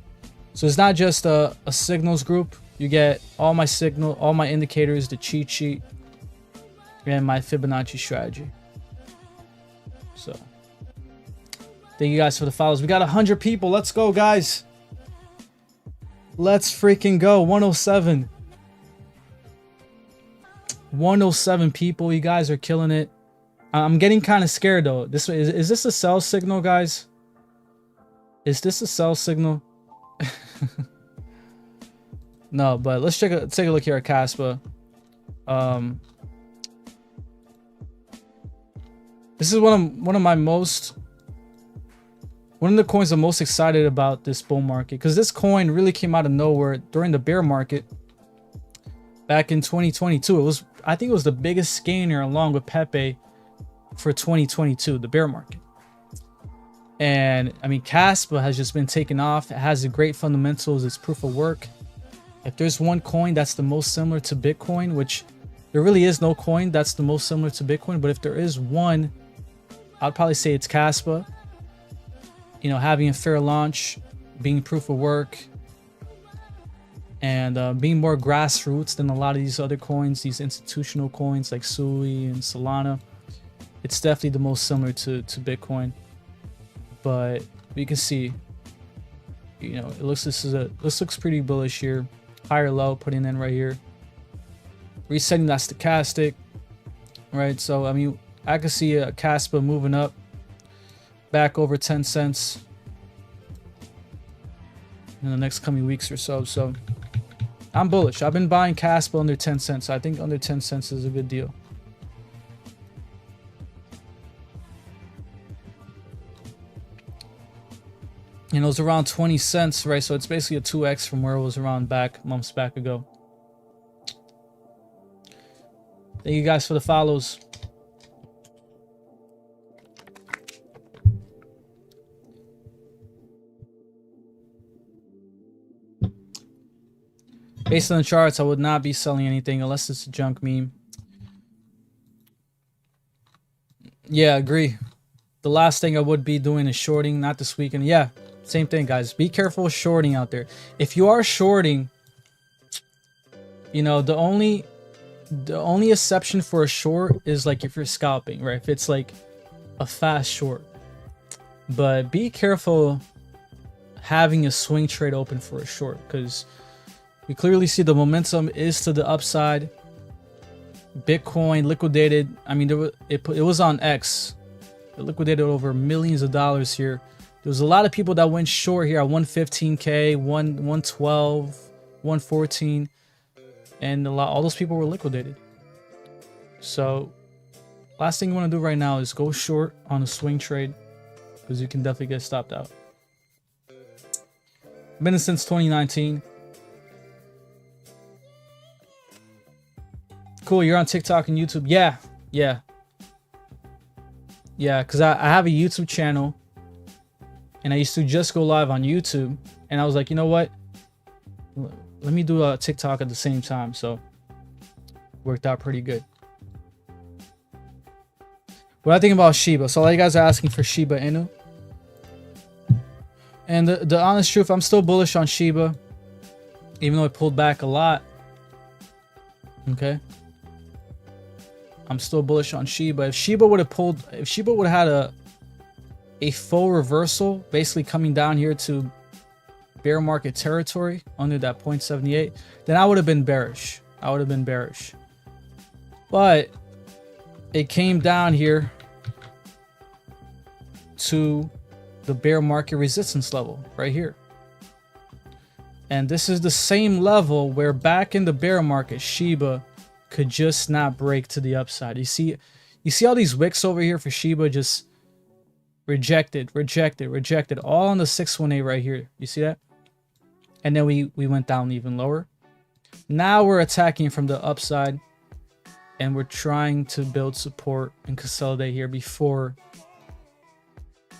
So it's not just a signals group. You get all my indicators, the cheat sheet, and my Fibonacci strategy. So thank you guys for the follows. We got 100 people. Let's go, guys. Let's freaking go. 107. 107 people. You guys are killing it. I'm getting kind of scared though. Is this a sell signal, guys? Is this a sell signal? No, but let's take a look here at Kaspa. This is one of the coins I'm most excited about this bull market, because this coin really came out of nowhere during the bear market back in 2022. I think it was the biggest gainer along with Pepe for 2022, the bear market. And I mean, Kaspa has just been taken off. It has the great fundamentals. It's proof of work. If there's one coin that's the most similar to Bitcoin, which there really is no coin that's the most similar to Bitcoin, but if there is one, I'd probably say it's Kaspa. You know, having a fair launch, being proof of work, and being more grassroots than a lot of these other coins, these institutional coins like Sui and Solana. It's definitely the most similar to Bitcoin. But you can see, you know, this looks pretty bullish here. Higher low putting in right here. Resetting that stochastic, right? So I mean, I could see a Kaspa moving up back over 10 cents in the next coming weeks or so. So I'm bullish. I've been buying Kaspa under 10 cents. So I think under 10 cents is a good deal. And it was around 20 cents, right? So it's basically a 2x from where it was around months back ago. Thank you guys for the follows. Based on the charts, I would not be selling anything unless it's a junk meme. Yeah, agree. The last thing I would be doing is shorting, not this weekend. Yeah, same thing, guys. Be careful with shorting out there. If you are shorting, you know, the only exception for a short is like if you're scalping, right? If it's like a fast short. But be careful having a swing trade open for a short, because we clearly see the momentum is to the upside. Bitcoin liquidated. I mean, it was on X. It liquidated over millions of dollars here. There was a lot of people that went short here at 115K, 112, 114, and all those people were liquidated. So, last thing you want to do right now is go short on a swing trade, because you can definitely get stopped out. Been in since 2019. Cool, you're on TikTok and YouTube. Yeah. Yeah, because I have a YouTube channel and I used to just go live on YouTube, and I was like, you know what? Let me do a TikTok at the same time. So worked out pretty good. What I think about Shiba. So a lot of you guys are asking for Shiba Inu. And the honest truth, I'm still bullish on Shiba, even though it pulled back a lot. Okay. I'm still bullish on Shiba. If Shiba would have had a full reversal, basically coming down here to bear market territory under that 0.78, then I would have been bearish. But it came down here to the bear market resistance level right here. And this is the same level where back in the bear market, Shiba could just not break to the upside. You see all these wicks over here for Shiba just rejected, all on the 618 right here. You see that? And then we went down even lower. Now we're attacking from the upside, and we're trying to build support and consolidate here before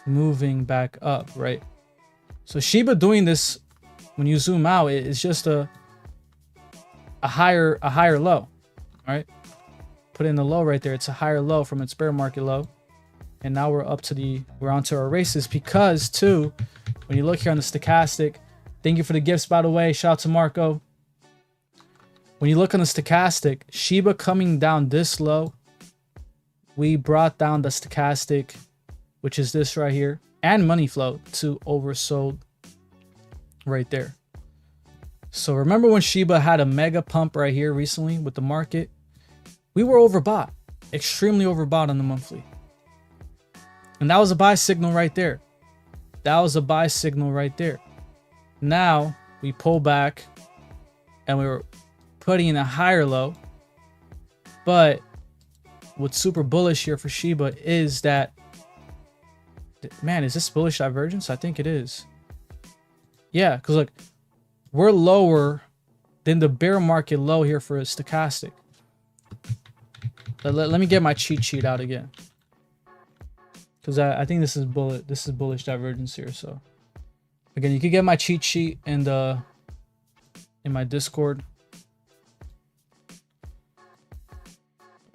moving back up, right? So Shiba doing this, when you zoom out, it's just a higher low. All right, put in the low right there. It's a higher low from its bear market low, and now we're onto our races, because too, when you look here on the stochastic, thank you for the gifts, by the way. Shout out to Marco. When you look on the stochastic, Shiba coming down this low, we brought down the stochastic, which is this right here, and money flow to oversold right there. So remember when Shiba had a mega pump right here recently with the market? We were overbought, extremely overbought on the monthly. And that was a buy signal right there. Now we pull back and we were putting in a higher low. But what's super bullish here for Shiba is that, man, is this bullish divergence? I think it is. Yeah, because look, we're lower than the bear market low here for a stochastic. Let me get my cheat sheet out again, because I think this is bullish divergence here. So again, you can get my cheat sheet in my Discord.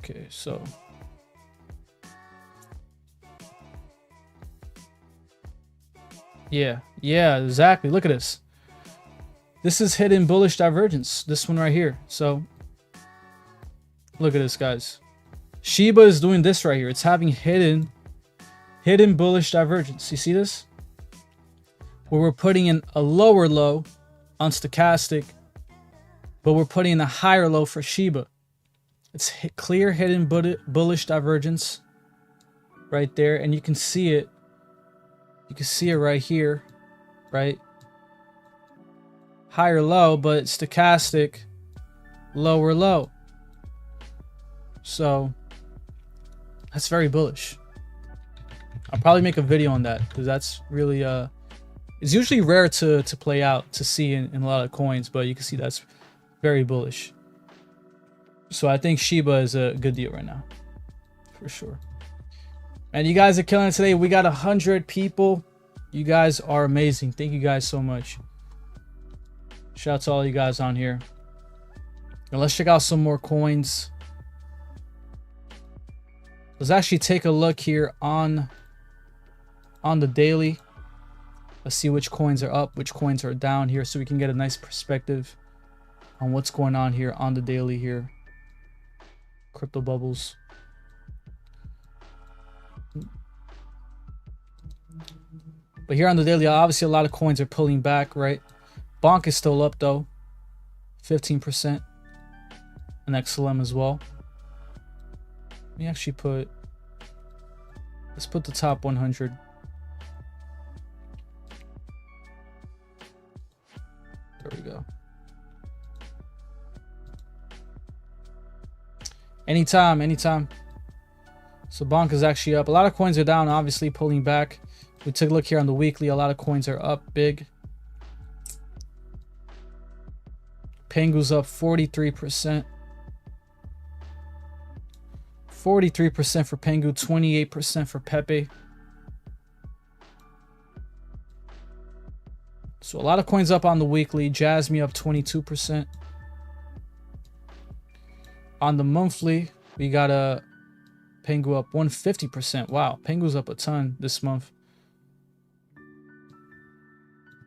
Okay, so yeah, exactly. Look at this. This is hidden bullish divergence. This one right here. So look at this, guys. Shiba is doing this right here. It's having hidden bullish divergence. You see this? Where we're putting in a lower low on stochastic, but we're putting in a higher low for Shiba. It's clear hidden bullish divergence right there, and you can see it. You can see it right here, right? Higher low, but stochastic, lower low. So that's very bullish. I'll probably make a video on that, because that's really it's usually rare to play out, to see in a lot of coins, but you can see that's very bullish. So I think Shiba is a good deal right now, for sure. And you guys are killing it today. We got 100 people. You guys are amazing. Thank you guys so much. Shout out to all you guys on here. And let's check out some more coins. Let's actually take a look here on the daily. Let's see which coins are up, which coins are down here, so we can get a nice perspective on what's going on here on the daily here. Crypto bubbles. But here on the daily, obviously a lot of coins are pulling back, right? Bonk is still up though, 15%, and XLM as well. Let me actually let's put the top 100. There we go. Anytime. So Bonk is actually up. A lot of coins are down, obviously pulling back. We took a look here on the weekly. A lot of coins are up big. Pengu's up 43%. 43% for Pengu, 28% for Pepe. So a lot of coins up on the weekly. Jasmy up 22%. On the monthly, we got a Pengu up 150%. Wow, Pengu's up a ton this month.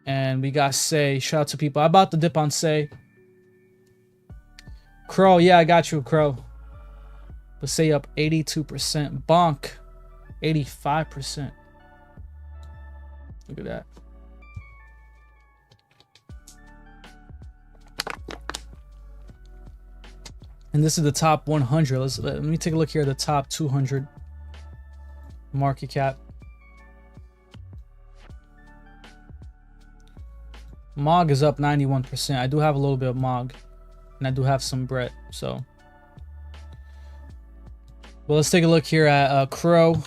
And we got Say. Shout out to people. I about to dip on Say. Crow, yeah, I got you, Crow. But Say up 82%. Bonk, 85%. Look at that. And this is the top 100. Let me take a look here at the top 200 market cap. Mog is up 91%. I do have a little bit of Mog, and I do have some Brett. So, well, let's take a look here at Crow. Some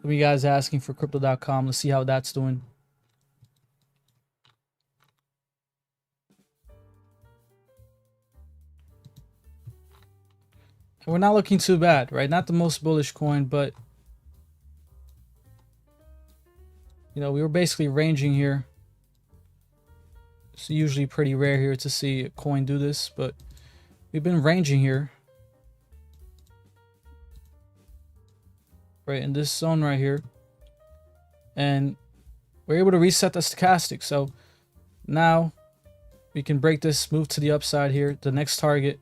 of you guys asking for crypto.com. Let's see how that's doing. We're not looking too bad, right? Not the most bullish coin, but you know, we were basically ranging here. It's usually pretty rare here to see a coin do this, but we've been ranging here. Right in this zone right here. And we're able to reset the stochastic. So now we can break this, move to the upside here. The next target,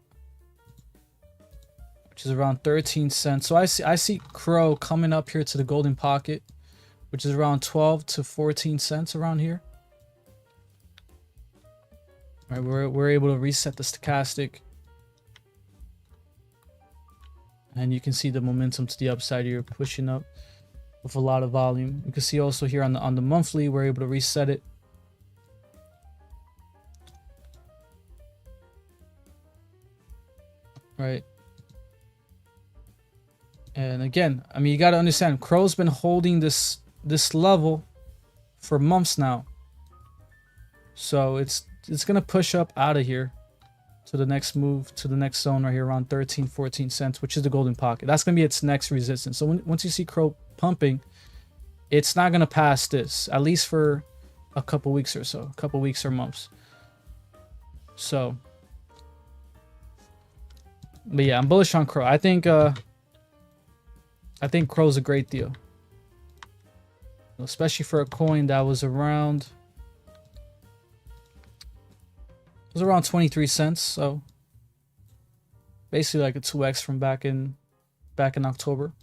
which is around 13 cents. So I see Crow coming up here to the golden pocket, which is around 12 to 14 cents around here. All right, we're able to reset the stochastic. And you can see the momentum to the upside here, pushing up with a lot of volume. You can see also here on the monthly, we're able to reset it. Right. And again, I mean, you got to understand, Crow's been holding this level for months now. So it's going to push up out of here to the next move, to the next zone right here around 13, 14 cents, which is the golden pocket. That's going to be its next resistance. So once you see Crow pumping, it's not going to pass this, at least for a couple weeks or so, a couple weeks or months. So, but yeah, I'm bullish on Crow. I think Crow's a great deal, especially for a coin that was around, it was around 23 cents. So basically like a 2x from back in October.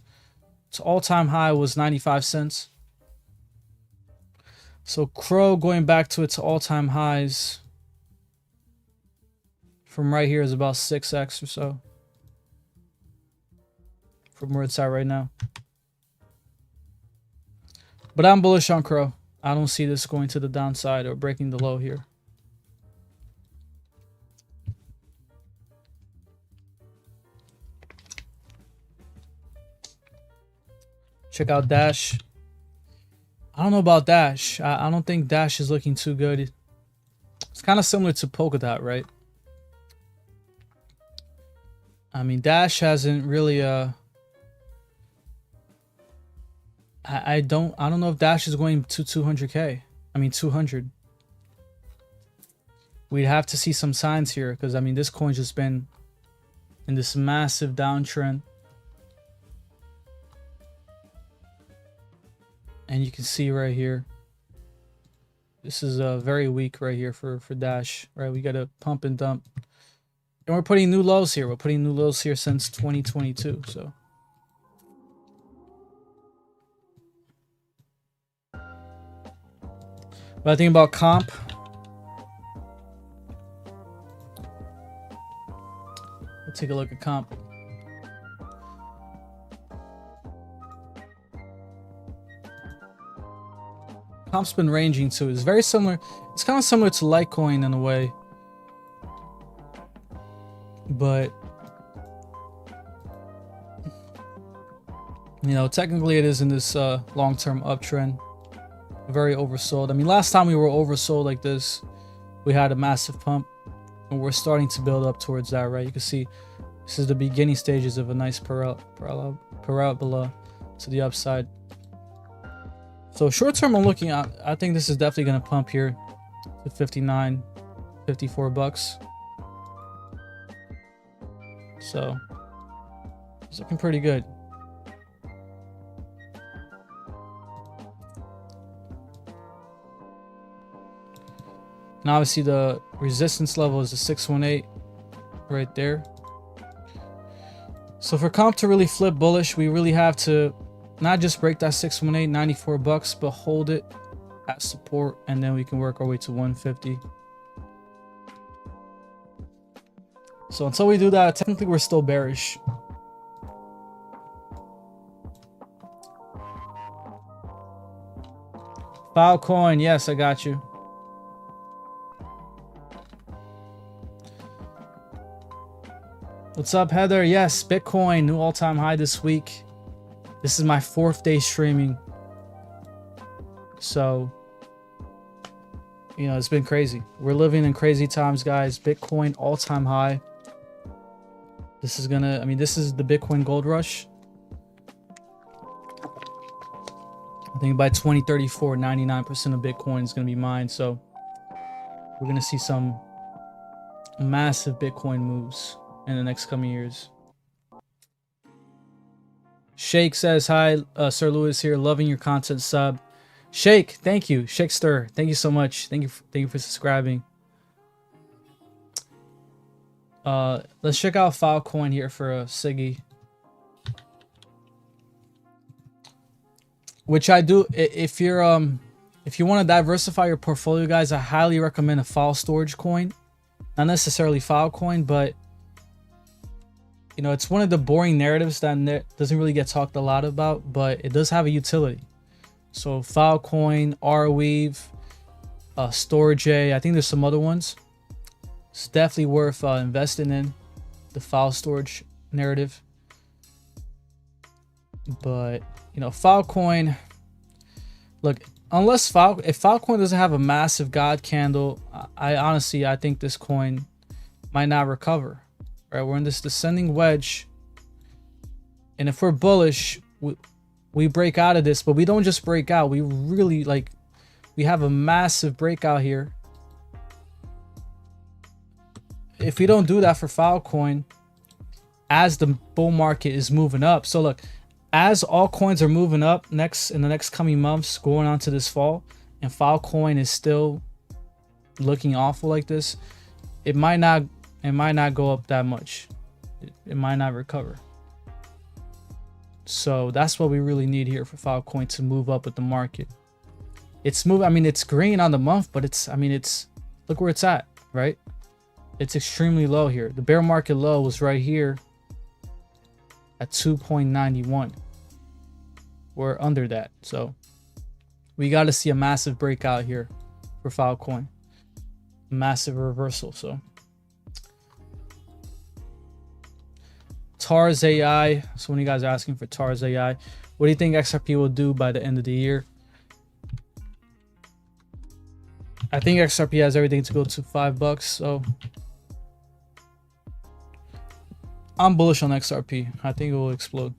Its all-time high was 95 cents. So Crow going back to its all-time highs from right here is about 6x or so from where it's at right now. But I'm bullish on Crow. I don't see this going to the downside or breaking the low here. Check out Dash. I don't know about Dash. I don't think Dash is looking too good. It's kind of similar to Polkadot, right? I mean, Dash hasn't really I don't know if Dash is going to 200k. I mean 200. We'd have to see some signs here, because I mean this coin's just been in this massive downtrend. And you can see right here, this is very weak right here for Dash, right? We got a pump and dump. And we're putting new lows here. We're putting new lows here since 2022, so. But I think about comp. We'll take a look at comp. Comp's been ranging too. It's very similar. It's kind of similar to Litecoin in a way. But, you know, technically it is in this long-term uptrend. Very oversold. I mean, last time we were oversold like this, we had a massive pump. And we're starting to build up towards that, right? You can see This is the beginning stages of a nice parabola to the upside. So short term, I'm looking at, I think this is definitely going to pump here to 59, 54 bucks. So it's looking pretty good. And obviously the resistance level is the 618 right there. So for comp to really flip bullish, we really have to not just break that 618, 94 bucks, but hold it at support, and then we can work our way to 150. So until we do that, technically we're still bearish. Filecoin, yes, I got you. What's up, Heather? Yes, Bitcoin, new all-time high this week. This is my 4th day streaming. So, you know, it's been crazy. We're living in crazy times, guys. Bitcoin, all-time high. This is gonna, I mean, this is the Bitcoin gold rush. I think by 2034, 99% of Bitcoin is gonna be mined. So, we're gonna see some massive Bitcoin moves in the next coming years. Shake says hi, Sir Lewis here, loving your content. Sub Shake, thank you. Shakester, thank you so much. Thank you for subscribing. Let's check out Filecoin here for a Siggy, which I do. If you want to diversify your portfolio, guys, I highly recommend a file storage coin. Not necessarily Filecoin, but you know, it's one of the boring narratives that doesn't really get talked a lot about, but it does have a utility. So Filecoin, Arweave, Storage, I think there's some other ones. It's definitely worth investing in the file storage narrative. But you know, Filecoin, look, unless if Filecoin doesn't have a massive god candle, I think this coin might not recover. Right, we're in this descending wedge, and if we're bullish, we break out of this, but we don't just break out. We really we have a massive breakout here. If we don't do that for Filecoin, as the bull market is moving up, so look, as all coins are moving up in the next coming months, going on to this fall, and Filecoin is still looking awful like this, it might not go up that much. It might not recover. So that's what we really need here for Filecoin to move up with the market. It's moving. I mean, it's green on the month, but it's look where it's at, right? It's extremely low here. The bear market low was right here at 2.91. We're under that. So we got to see a massive breakout here for Filecoin. Massive reversal. So Tarzai. So when you guys are asking for Tarzai, what do you think XRP will do by the end of the year? I think XRP has everything to go to $5. So I'm bullish on XRP. I think it will explode.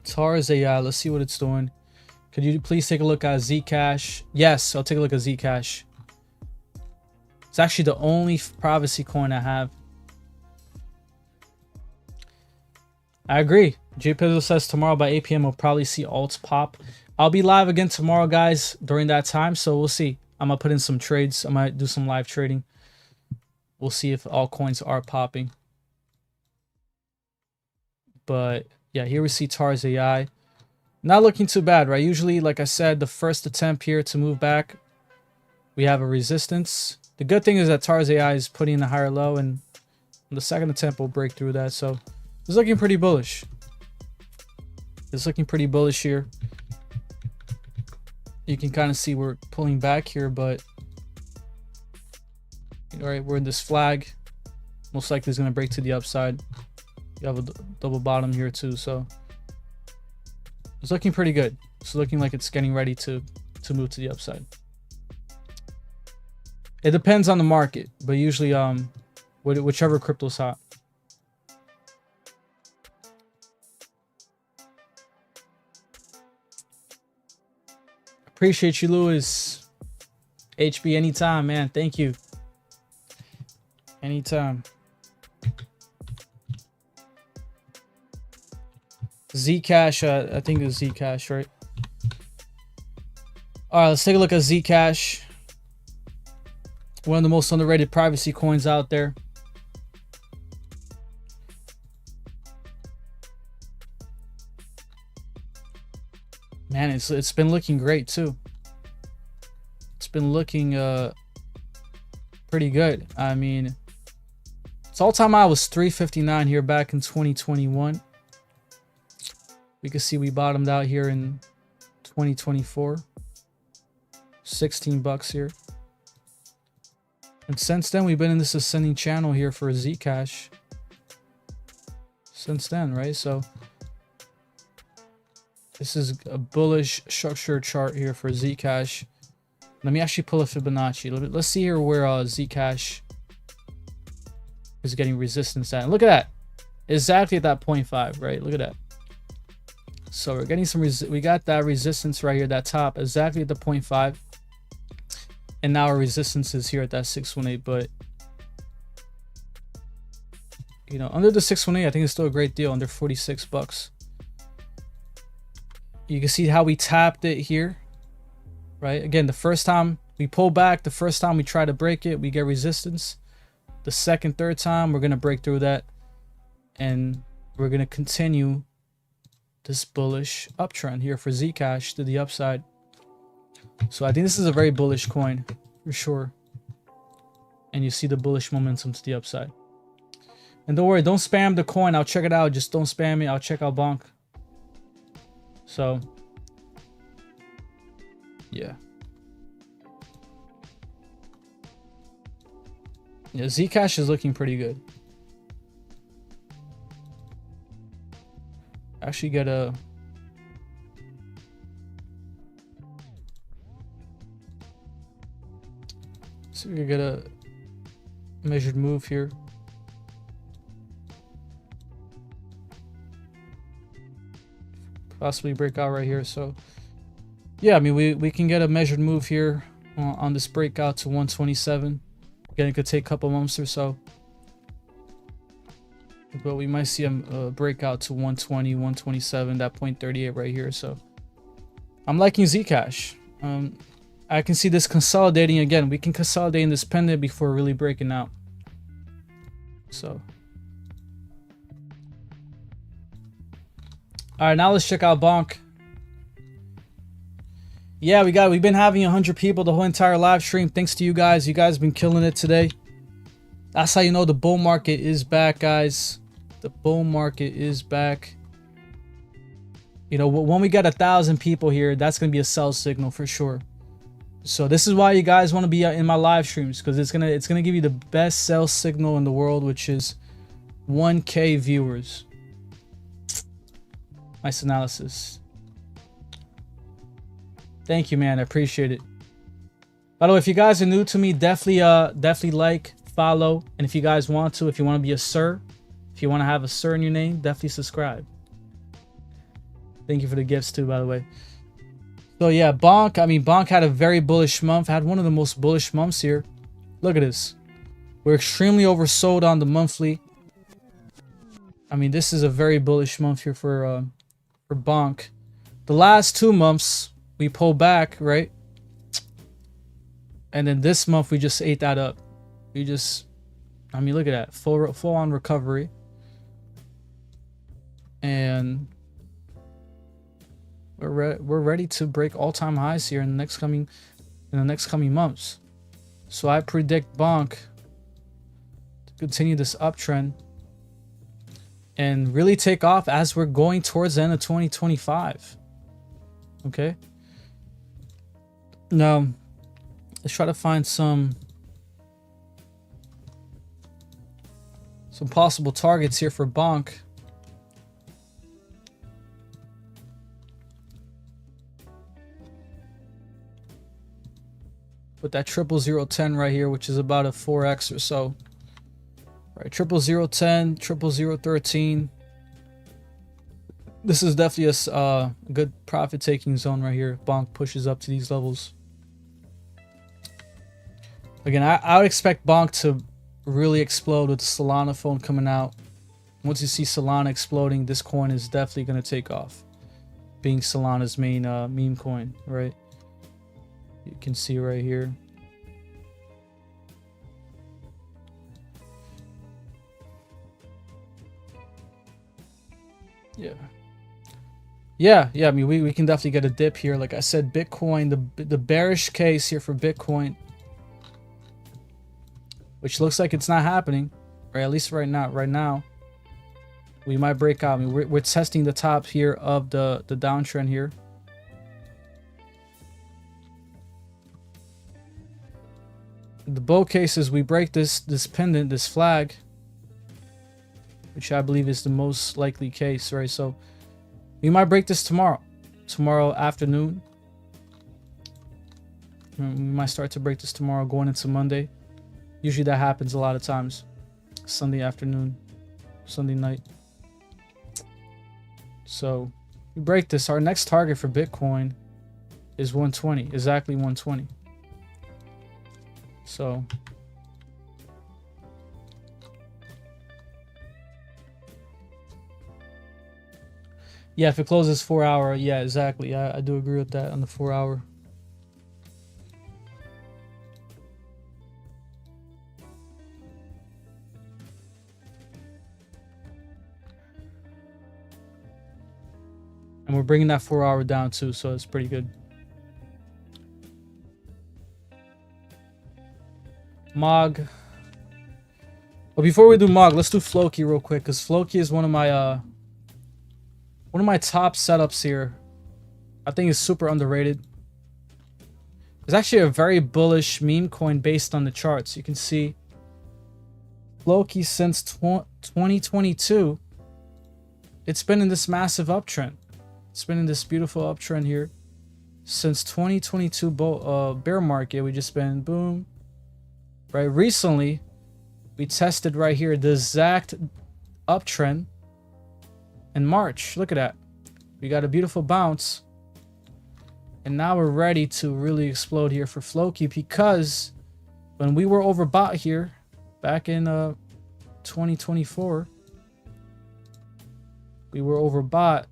Tarzai, let's see what it's doing. Could you please take a look at Zcash? Yes, I'll take a look at Zcash. It's actually the only privacy coin I have. I agree. JPizzle says tomorrow by 8 p.m. we'll probably see alts pop. I'll be live again tomorrow, guys, during that time. So we'll see. I'm going to put in some trades. I might do some live trading. We'll see if altcoins are popping. But yeah, here we see Tarzai. Not looking too bad, right? Usually, like I said, the first attempt here to move back, we have a resistance. The good thing is that Tarzai is putting in a higher low, and the second attempt will break through that. So it's looking pretty bullish. It's looking pretty bullish here. You can kind of see we're pulling back here, but all right, we're in this flag. Most likely it's going to break to the upside. You have a double bottom here too, so it's looking pretty good. It's looking like it's getting ready to move to the upside. It depends on the market, but usually whichever crypto's hot. Appreciate you, Lewis. HB anytime, man. Thank you. Anytime. Zcash, I think it was Zcash, right? All right, let's take a look at Zcash. One of the most underrated privacy coins out there. Man, it's been looking great too. It's been looking pretty good. I mean, its all-time high was 359 here back in 2021. We can see we bottomed out here in 2024. 16 bucks here. And since then, we've been in this ascending channel here for Zcash. Since then, right? So this is a bullish structure chart here for Zcash. Let me actually pull a Fibonacci. Let's see here where Zcash is getting resistance at. And look at that. Exactly at that 0.5, right? Look at that. So we're getting some, we got that resistance right here, that top, exactly at the 0.5. And now our resistance is here at that 618, but you know, under the 618, I think it's still a great deal, under 46 bucks. You can see how we tapped it here, right? Again, the first time we pull back, the first time we try to break it, we get resistance. The second, third time, we're going to break through that, and we're going to continue this bullish uptrend here for Zcash to the upside. So I think this is a very bullish coin for sure. And you see the bullish momentum to the upside. And don't worry, don't spam the coin. I'll check it out. Just don't spam it. I'll check out Bonk. So, yeah. Yeah, Zcash is looking pretty good. Actually get a... So we can get a measured move here. Possibly break out right here. So yeah, I mean, we can get a measured move here on this breakout to 127. Again, it could take a couple months or so, but we might see a breakout to 120, 127, that 0.38 right here. So I'm liking Zcash. I can see this consolidating again. We can consolidate in this pendant before really breaking out. So, all right, now let's check out Bonk. Yeah, we've been having 100 people the whole entire live stream. Thanks to you guys. You guys have been killing it today. That's how you know the bull market is back, guys. The bull market is back. You know, when we get 1,000 people here, that's gonna be a sell signal for sure. So this is why you guys want to be in my live streams, because it's gonna give you the best sell signal in the world, which is 1K viewers. Nice analysis. Thank you, man. I appreciate it. By the way, if you guys are new to me, definitely like, follow, and if you guys want to, if you want to be a sir, if you want to have a sir in your name, definitely subscribe. Thank you for the gifts too, by the way. So yeah, Bonk, I mean, Bonk had a very bullish month, had one of the most bullish months here. Look at this. We're extremely oversold on the monthly. I mean, this is a very bullish month here for Bonk. The last 2 months, we pulled back, right? And then this month, we just ate that up. We just, I mean, look at that. Full on recovery. And we're ready to break all-time highs here in the next coming months. So I predict Bonk to continue this uptrend and really take off as we're going towards the end of 2025. Okay. Now let's try to find some possible targets here for Bonk. with that 00010 right here, which is about a 4x or so. Right, 00010, 00013. This is definitely a good profit taking zone right here. Bonk pushes up to these levels. Again, I would expect Bonk to really explode with the Solana phone coming out. Once you see Solana exploding, this coin is definitely going to take off. Being Solana's main meme coin, right? You can see right here. Yeah. I mean, we can definitely get a dip here. Like I said, Bitcoin, the bearish case here for Bitcoin, which looks like it's not happening, or at least right now. We might break out. I mean, we're testing the top here of the downtrend here. The bull case is we break this pendant, this flag, which I believe is the most likely case, right? So we might break this tomorrow afternoon. We might start to break this tomorrow going into Monday. Usually that happens a lot of times. Sunday afternoon, Sunday night. So we break this. Our next target for Bitcoin is 120, exactly 120. So yeah, if it closes 4 hour, yeah, exactly. I do agree with that on the 4 hour. And we're bringing that 4 hour down too, so it's pretty good. Mog. But before we do Mog, let's do Floki real quick, because Floki is one of my top setups here. I think it's super underrated. It's actually a very bullish meme coin based on the charts. You can see Floki since 2022. It's been in this massive uptrend. It's been in this beautiful uptrend here since 2022 bear market. We just been boom. Right, recently we tested right here the exact uptrend in March. Look at that. We got a beautiful bounce. And now we're ready to really explode here for Floki, because when we were overbought here back in 2024, we were overbought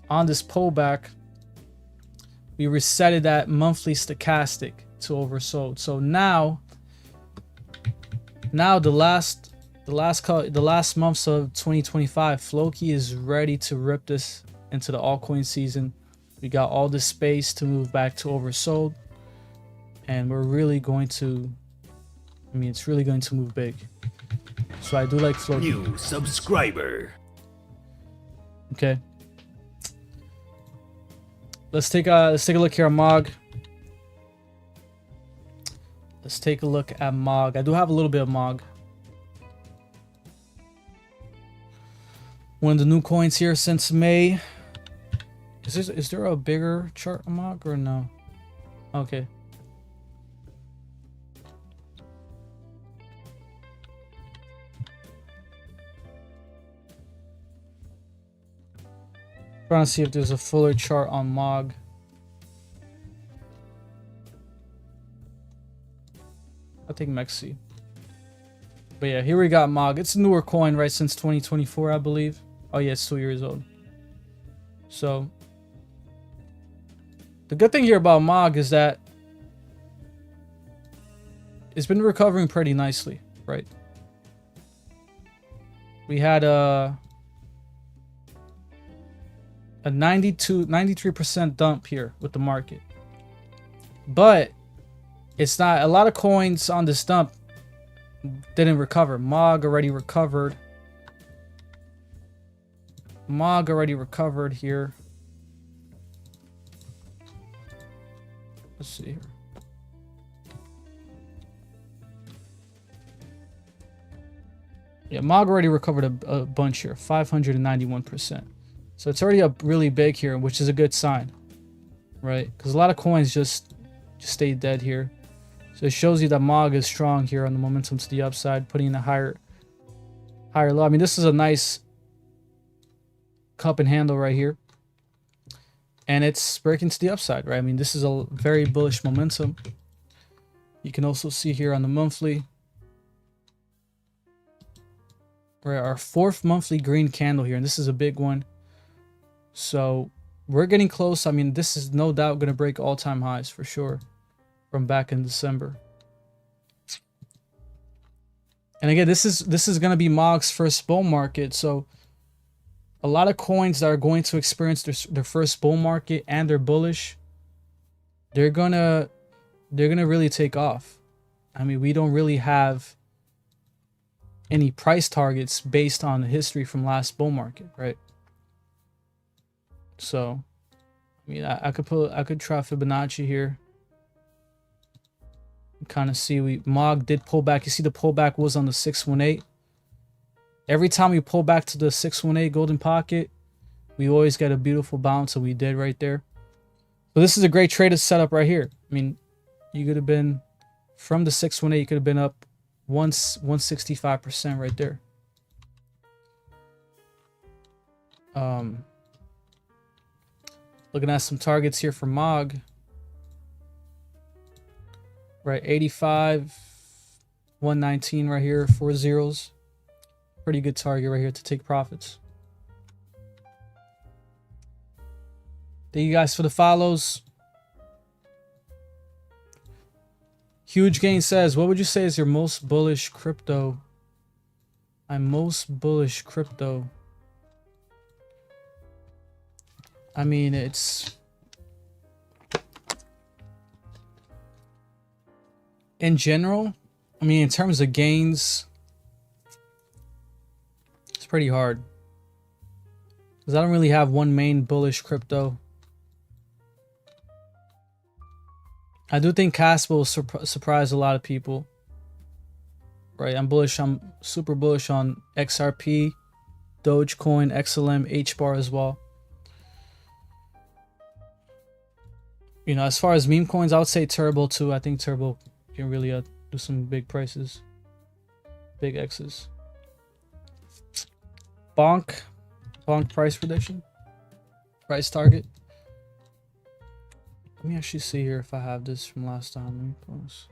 on this pullback. We resetted that monthly stochastic to oversold. So now the last months of 2025, Floki is ready to rip this into the altcoin season. We got all the space to move back to oversold, and we're really going to, I mean, it's really going to move big. So I do like Floki. New subscriber. Okay. Let's take a look here at Mog. Let's take a look at Mog. I do have a little bit of Mog. One of the new coins here since May. Is there a bigger chart on Mog or no? Okay. Trying to see if there's a fuller chart on Mog. I think Mexi. But yeah, here we got Mog. It's a newer coin, right? Since 2024, I believe. Oh yeah, it's 2 years old. So the good thing here about Mog is that it's been recovering pretty nicely, right? We had a 93% dump here with the market. But it's not, a lot of coins on this dump didn't recover. Mog already recovered. Mog already recovered here. Let's see here. Yeah, Mog already recovered a bunch here, 591%. So it's already up really big here, which is a good sign, right? Because a lot of coins just stay dead here. So it shows you that Mog is strong here on the momentum to the upside, putting in a higher low. I mean, this is a nice cup and handle right here. And it's breaking to the upside, right? I mean, this is a very bullish momentum. You can also see here on the monthly, right, our 4th monthly green candle here, and this is a big one. So we're getting close. I mean, this is no doubt going to break all-time highs for sure from back in December. And again, this is going to be Mog's first bull market. So a lot of coins that are going to experience their first bull market and they're bullish, they're gonna really take off. I mean, we don't really have any price targets based on the history from last bull market, right? So, I mean, I could try Fibonacci here. Kind of see Mog did pull back. You see the pullback was on the 618. Every time we pull back to the 618 golden pocket, we always get a beautiful bounce, and we did right there. So this is a great trade to set up right here. I mean, you could have been from the 618, you could have been up 165% right there. Looking at some targets here for Mog. Right, 85, 119 right here, 4 zeros. Pretty good target right here to take profits. Thank you guys for the follows. Huge Gain says, what would you say is your most bullish crypto? I'm most bullish crypto. I mean, it's in general. I mean, in terms of gains, it's pretty hard because I don't really have one main bullish crypto. I do think Kaspa will surprise a lot of people. Right, I'm bullish. I'm super bullish on XRP, Dogecoin, XLM, HBAR as well. You know, as far as meme coins, I would say Turbo too. I think Turbo can really do some big prices, big X's. Bonk price prediction, price target. Let me actually see here if I have this from last time. Let me pause.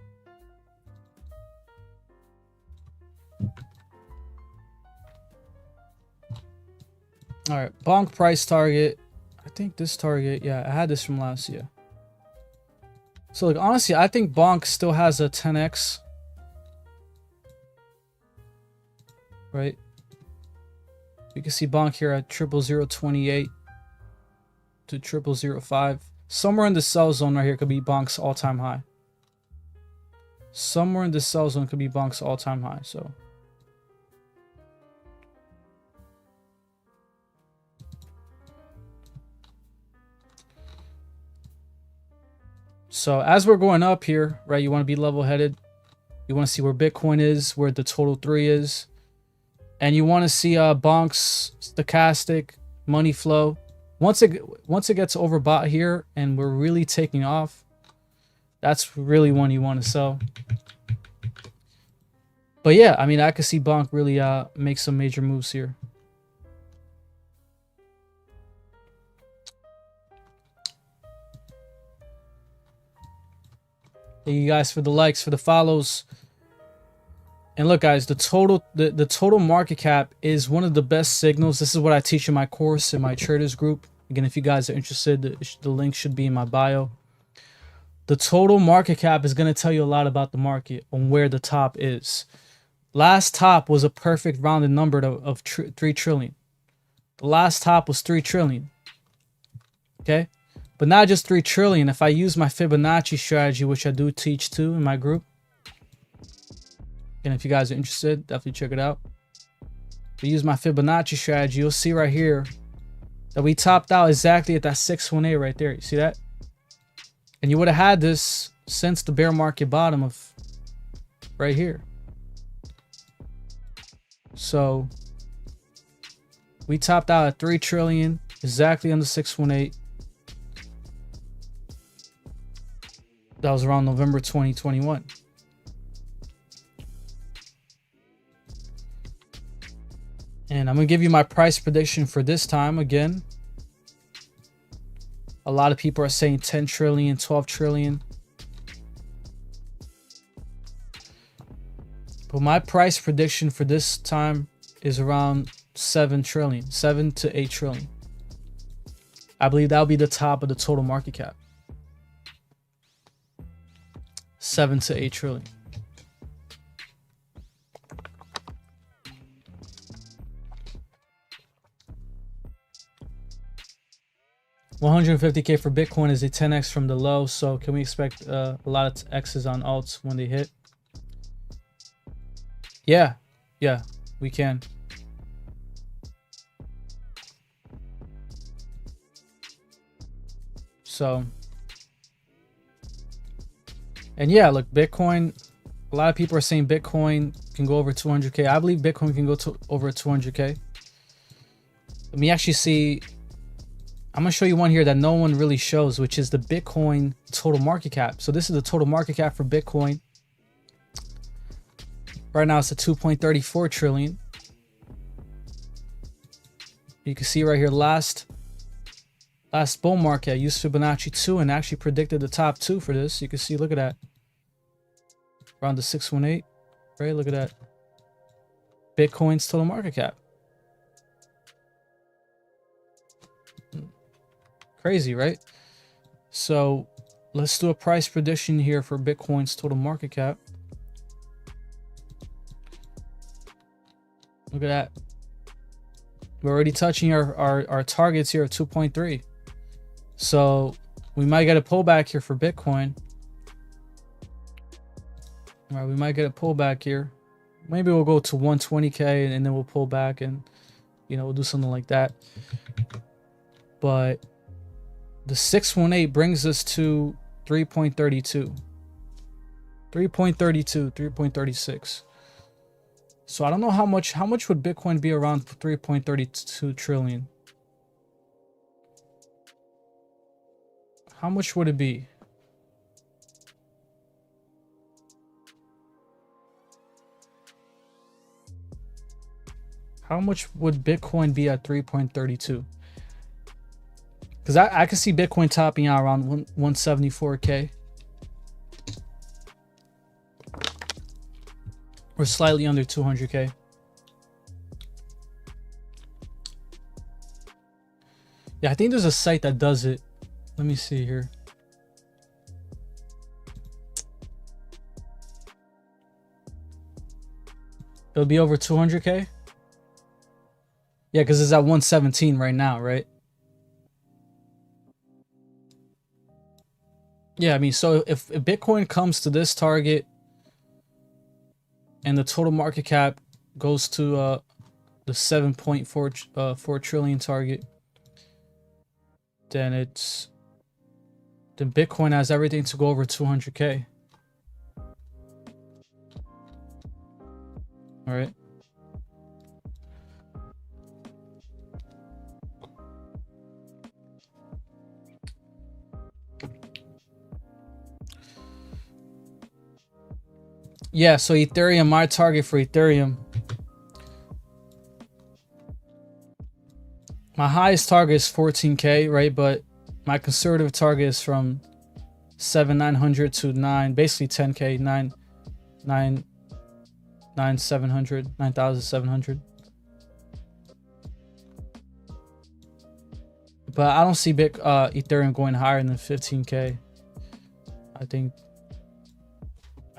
All right, Bonk price target. I think this target, yeah, I had this from last year. So, like, honestly, I think Bonk still has a 10x. Right? You can see Bonk here at 00028 to 0005. Somewhere in the sell zone right here could be Bonk's all-time high. Somewhere in the sell zone could be Bonk's all-time high. So as we're going up here, right, you want to be level-headed. You want to see where Bitcoin is, where the total 3 is. And you want to see Bonk's stochastic money flow. Once it gets overbought here and we're really taking off, that's really when you want to sell. But yeah, I mean, I could see Bonk really make some major moves here. Thank you guys for the likes, for the follows. And look, guys, the total market cap is one of the best signals. This is what I teach in my course, in my traders group. Again, if you guys are interested, the link should be in my bio. The total market cap is going to tell you a lot about the market, on where the top is. Last top was a perfect rounded number of 3 trillion. The last top was 3 trillion. Okay? But not just 3 trillion. If I use my Fibonacci strategy, which I do teach too in my group, and if you guys are interested, definitely check it out. If you use my Fibonacci strategy, you'll see right here that we topped out exactly at that 618 right there. You see that? And you would have had this since the bear market bottom of right here. So we topped out at 3 trillion, exactly on the 618. That was around November 2021. And I'm going to give you my price prediction for this time again. A lot of people are saying 10 trillion, 12 trillion. But my price prediction for this time is around 7 trillion, 7 to 8 trillion. I believe that'll be the top of the total market cap. 7 to 8 trillion. $150K for Bitcoin is a 10x from the low, so can we expect a lot of X's on alts when they hit? Yeah, we can. So, and yeah, look, Bitcoin, a lot of people are saying Bitcoin can go over 200K. I believe Bitcoin can go to over 200K. Let me actually see. I'm going to show you one here that no one really shows, which is the Bitcoin total market cap. So this is the total market cap for Bitcoin. Right now it's at 2.34 trillion. You can see right here, last bull market, I used Fibonacci 2 and actually predicted the top 2 for this. You can see, look at that. Around the 618, right? Look at that. Bitcoin's total market cap. Crazy, right? So let's do a price prediction here for Bitcoin's total market cap. Look at that. We're already touching our targets here of 2.3. So we might get a pullback here for Bitcoin. All right, we might get a pullback here. Maybe we'll go to 120K and then we'll pull back and, you know, we'll do something like that. But the 618 brings us to 3.32. 3.32, 3.36. So I don't know how much would Bitcoin be around 3.32 trillion. How much would it be? How much would Bitcoin be at 3.32? Because I can see Bitcoin topping out around 174K. Or slightly under 200K. Yeah, I think there's a site that does it. Let me see here. It'll be over 200K. Yeah, because it's at 117 right now, right? Yeah, I mean, so if Bitcoin comes to this target and the total market cap goes to the 7.4 trillion target, then Bitcoin has everything to go over 200K. All right. Yeah, so Ethereum, my target for Ethereum, my highest target is 14K, right? But my conservative target is from 7,900 to 9, basically 10K, 9,700. But I don't see Ethereum going higher than 15K.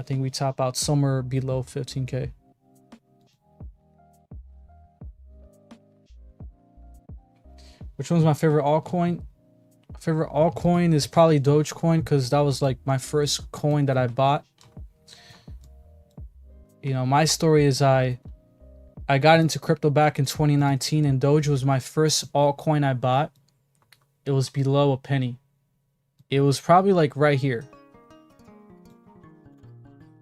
I think we top out somewhere below 15K. Which one's my favorite altcoin? Favorite altcoin is probably Dogecoin, because that was like my first coin that I bought. You know, my story is I got into crypto back in 2019 and Doge was my first altcoin I bought. It was below a penny. It was probably like right here.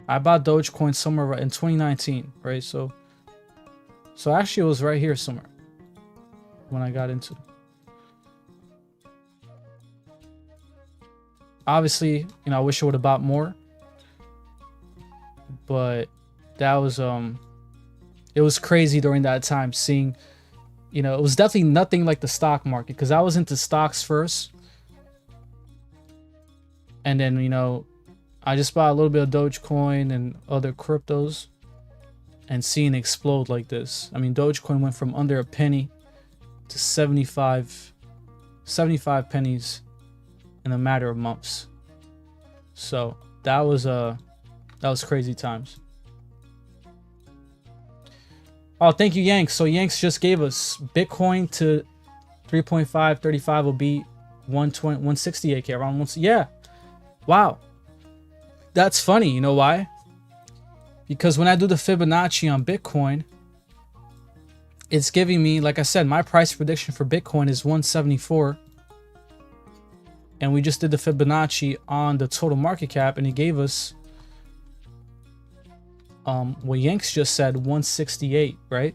I bought Dogecoin somewhere in 2019, right? So actually it was right here somewhere when I got into it. Obviously, you know, I wish I would have bought more, but that was it was crazy during that time seeing, you know, it was definitely nothing like the stock market, because I was into stocks first, and then, you know, I just bought a little bit of Dogecoin and other cryptos, and seeing it explode like this. I mean, Dogecoin went from under a penny to 75 pennies in a matter of months. So that was crazy times. Oh, thank you, Yanks. So Yanks just gave us Bitcoin to 3.535 will be 120 168k around once. Yeah. Wow. That's funny. You know why? Because when I do the Fibonacci on Bitcoin, it's giving me, like I said, my price prediction for Bitcoin is 174. And we just did the Fibonacci on the total market cap, and it gave us what Yanks just said, 168, right?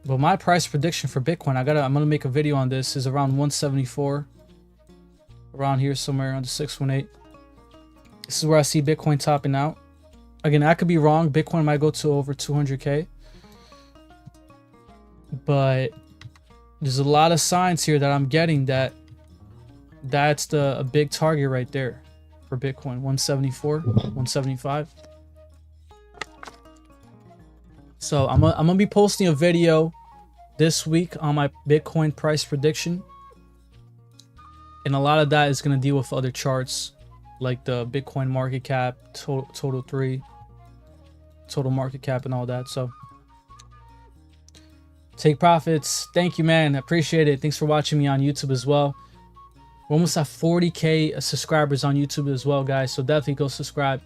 But my price prediction for Bitcoin, I'm gonna make a video on this, is around 174, around here somewhere on the 618. This is where I see Bitcoin topping out. Again, I could be wrong. Bitcoin might go to over 200k, but there's a lot of signs here that I'm getting that that's a big target right there for Bitcoin. 174, 175. So I'm gonna be posting a video this week on my Bitcoin price prediction, and a lot of that is gonna deal with other charts like the Bitcoin market cap, total 3, total market cap, and all that. So take profits. Thank you, man. I appreciate it. Thanks for watching me on YouTube as well. We're almost at 40k subscribers on YouTube as well, guys. So definitely go subscribe.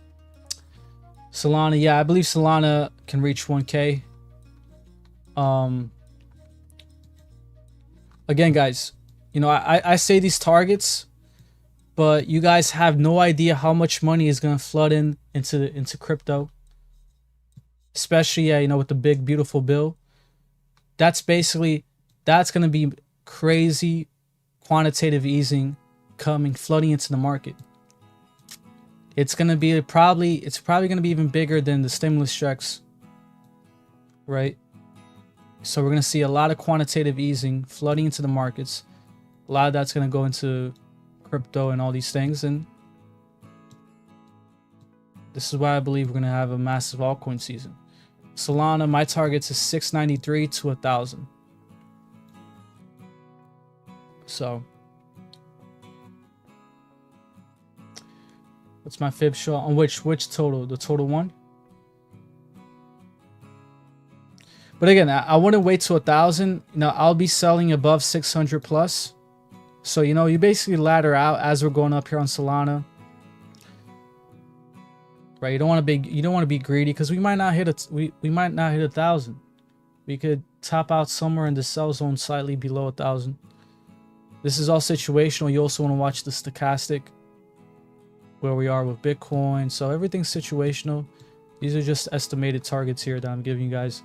Solana, yeah, I believe Solana can reach 1k. Again, guys, you know, I say these targets, but you guys have no idea how much money is gonna flood into crypto, especially, yeah, you know, with the big beautiful bill. That's gonna be crazy quantitative easing flooding into the market. It's gonna be probably gonna be even bigger than the stimulus checks, right? So we're gonna see a lot of quantitative easing flooding into the markets. A lot of that's gonna go into crypto and all these things, and this is why I believe we're gonna have a massive altcoin season. Solana, my targets is 693 to 1,000. So what's my fib short on which total? The total one. But again, I wouldn't wait to 1,000. You know, I'll be selling above 600 plus. So, you know, you basically ladder out as we're going up here on Solana, right? You don't want to be greedy, because we might not hit 1,000. We could top out somewhere in the sell zone slightly below 1,000. This is all situational. You also want to watch the stochastic, where we are with Bitcoin. So everything's situational. These are just estimated targets here that I'm giving you guys.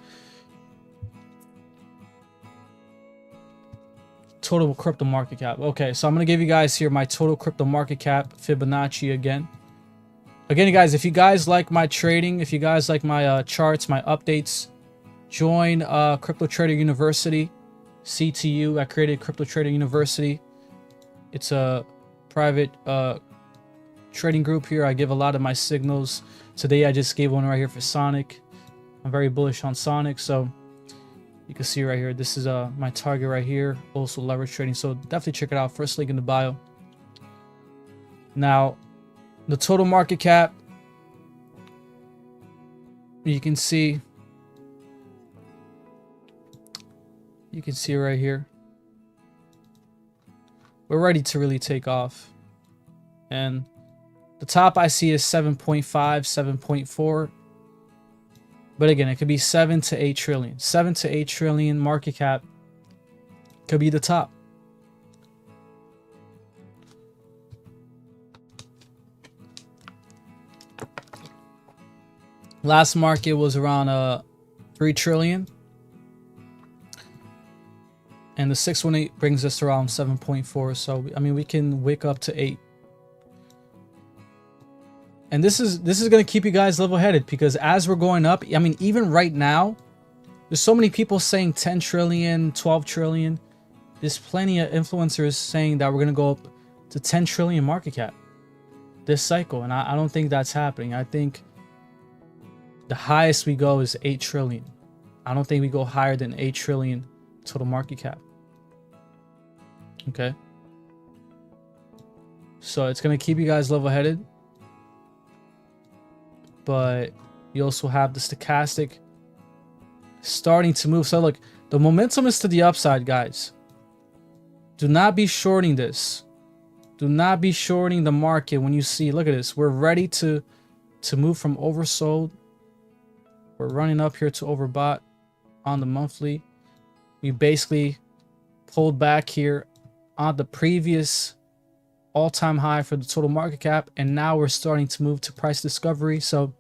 Total crypto market cap. Okay, so I'm gonna give you guys here my total crypto market cap Fibonacci again. Again, guys, if you guys like my trading, if you guys like my charts, my updates, join Crypto Trader University, CTU. I created Crypto Trader University. It's a private trading group here. I give a lot of my signals. Today I just gave one right here for Sonic. I'm very bullish on Sonic, so you can see right here, this is my target right here. Also leverage trading, so definitely check it out. First link in the bio. Now, the total market cap, you can see right here, we're ready to really take off. And the top I see is 7.5, 7.4. But again, it could be 7 to 8 trillion. 7 to 8 trillion market cap could be the top. Last market was around 3 trillion. And the 618 brings us around 7.4. So, I mean, we can wake up to 8. And this is going to keep you guys level-headed, because as we're going up, I mean, even right now, there's so many people saying 10 trillion, 12 trillion. There's plenty of influencers saying that we're going to go up to 10 trillion market cap this cycle. And I don't think that's happening. I think the highest we go is 8 trillion. I don't think we go higher than 8 trillion total market cap. Okay. So it's going to keep you guys level-headed. But you also have the stochastic starting to move. So look, the momentum is to the upside, guys. Do not be shorting this. Do not be shorting the market when you see, look at this. We're ready to move from oversold. We're running up here to overbought on the monthly. We basically pulled back here on the previous all-time high for the total market cap, and now we're starting to move to price discovery. So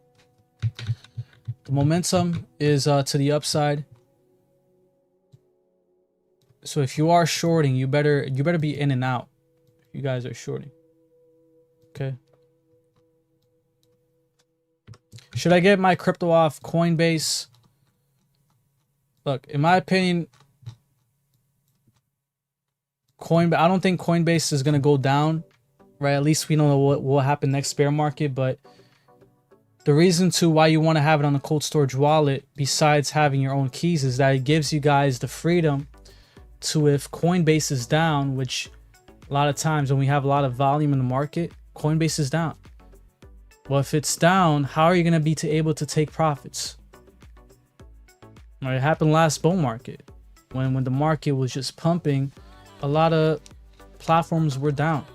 the momentum is to the upside. So if you are shorting, you better be in and out. You guys are shorting. Okay. Should I get my crypto off Coinbase? Look, in my opinion, I don't think Coinbase is going to go down, right? At least we don't know what will happen next bear market. But the reason to why you want to have it on the cold storage wallet, besides having your own keys, is that it gives you guys the freedom to, if Coinbase is down, which a lot of times when we have a lot of volume in the market, Coinbase is down. Well, if it's down, how are you going to be able to take profits? Right, it happened last bull market when the market was just pumping. A lot of platforms were down.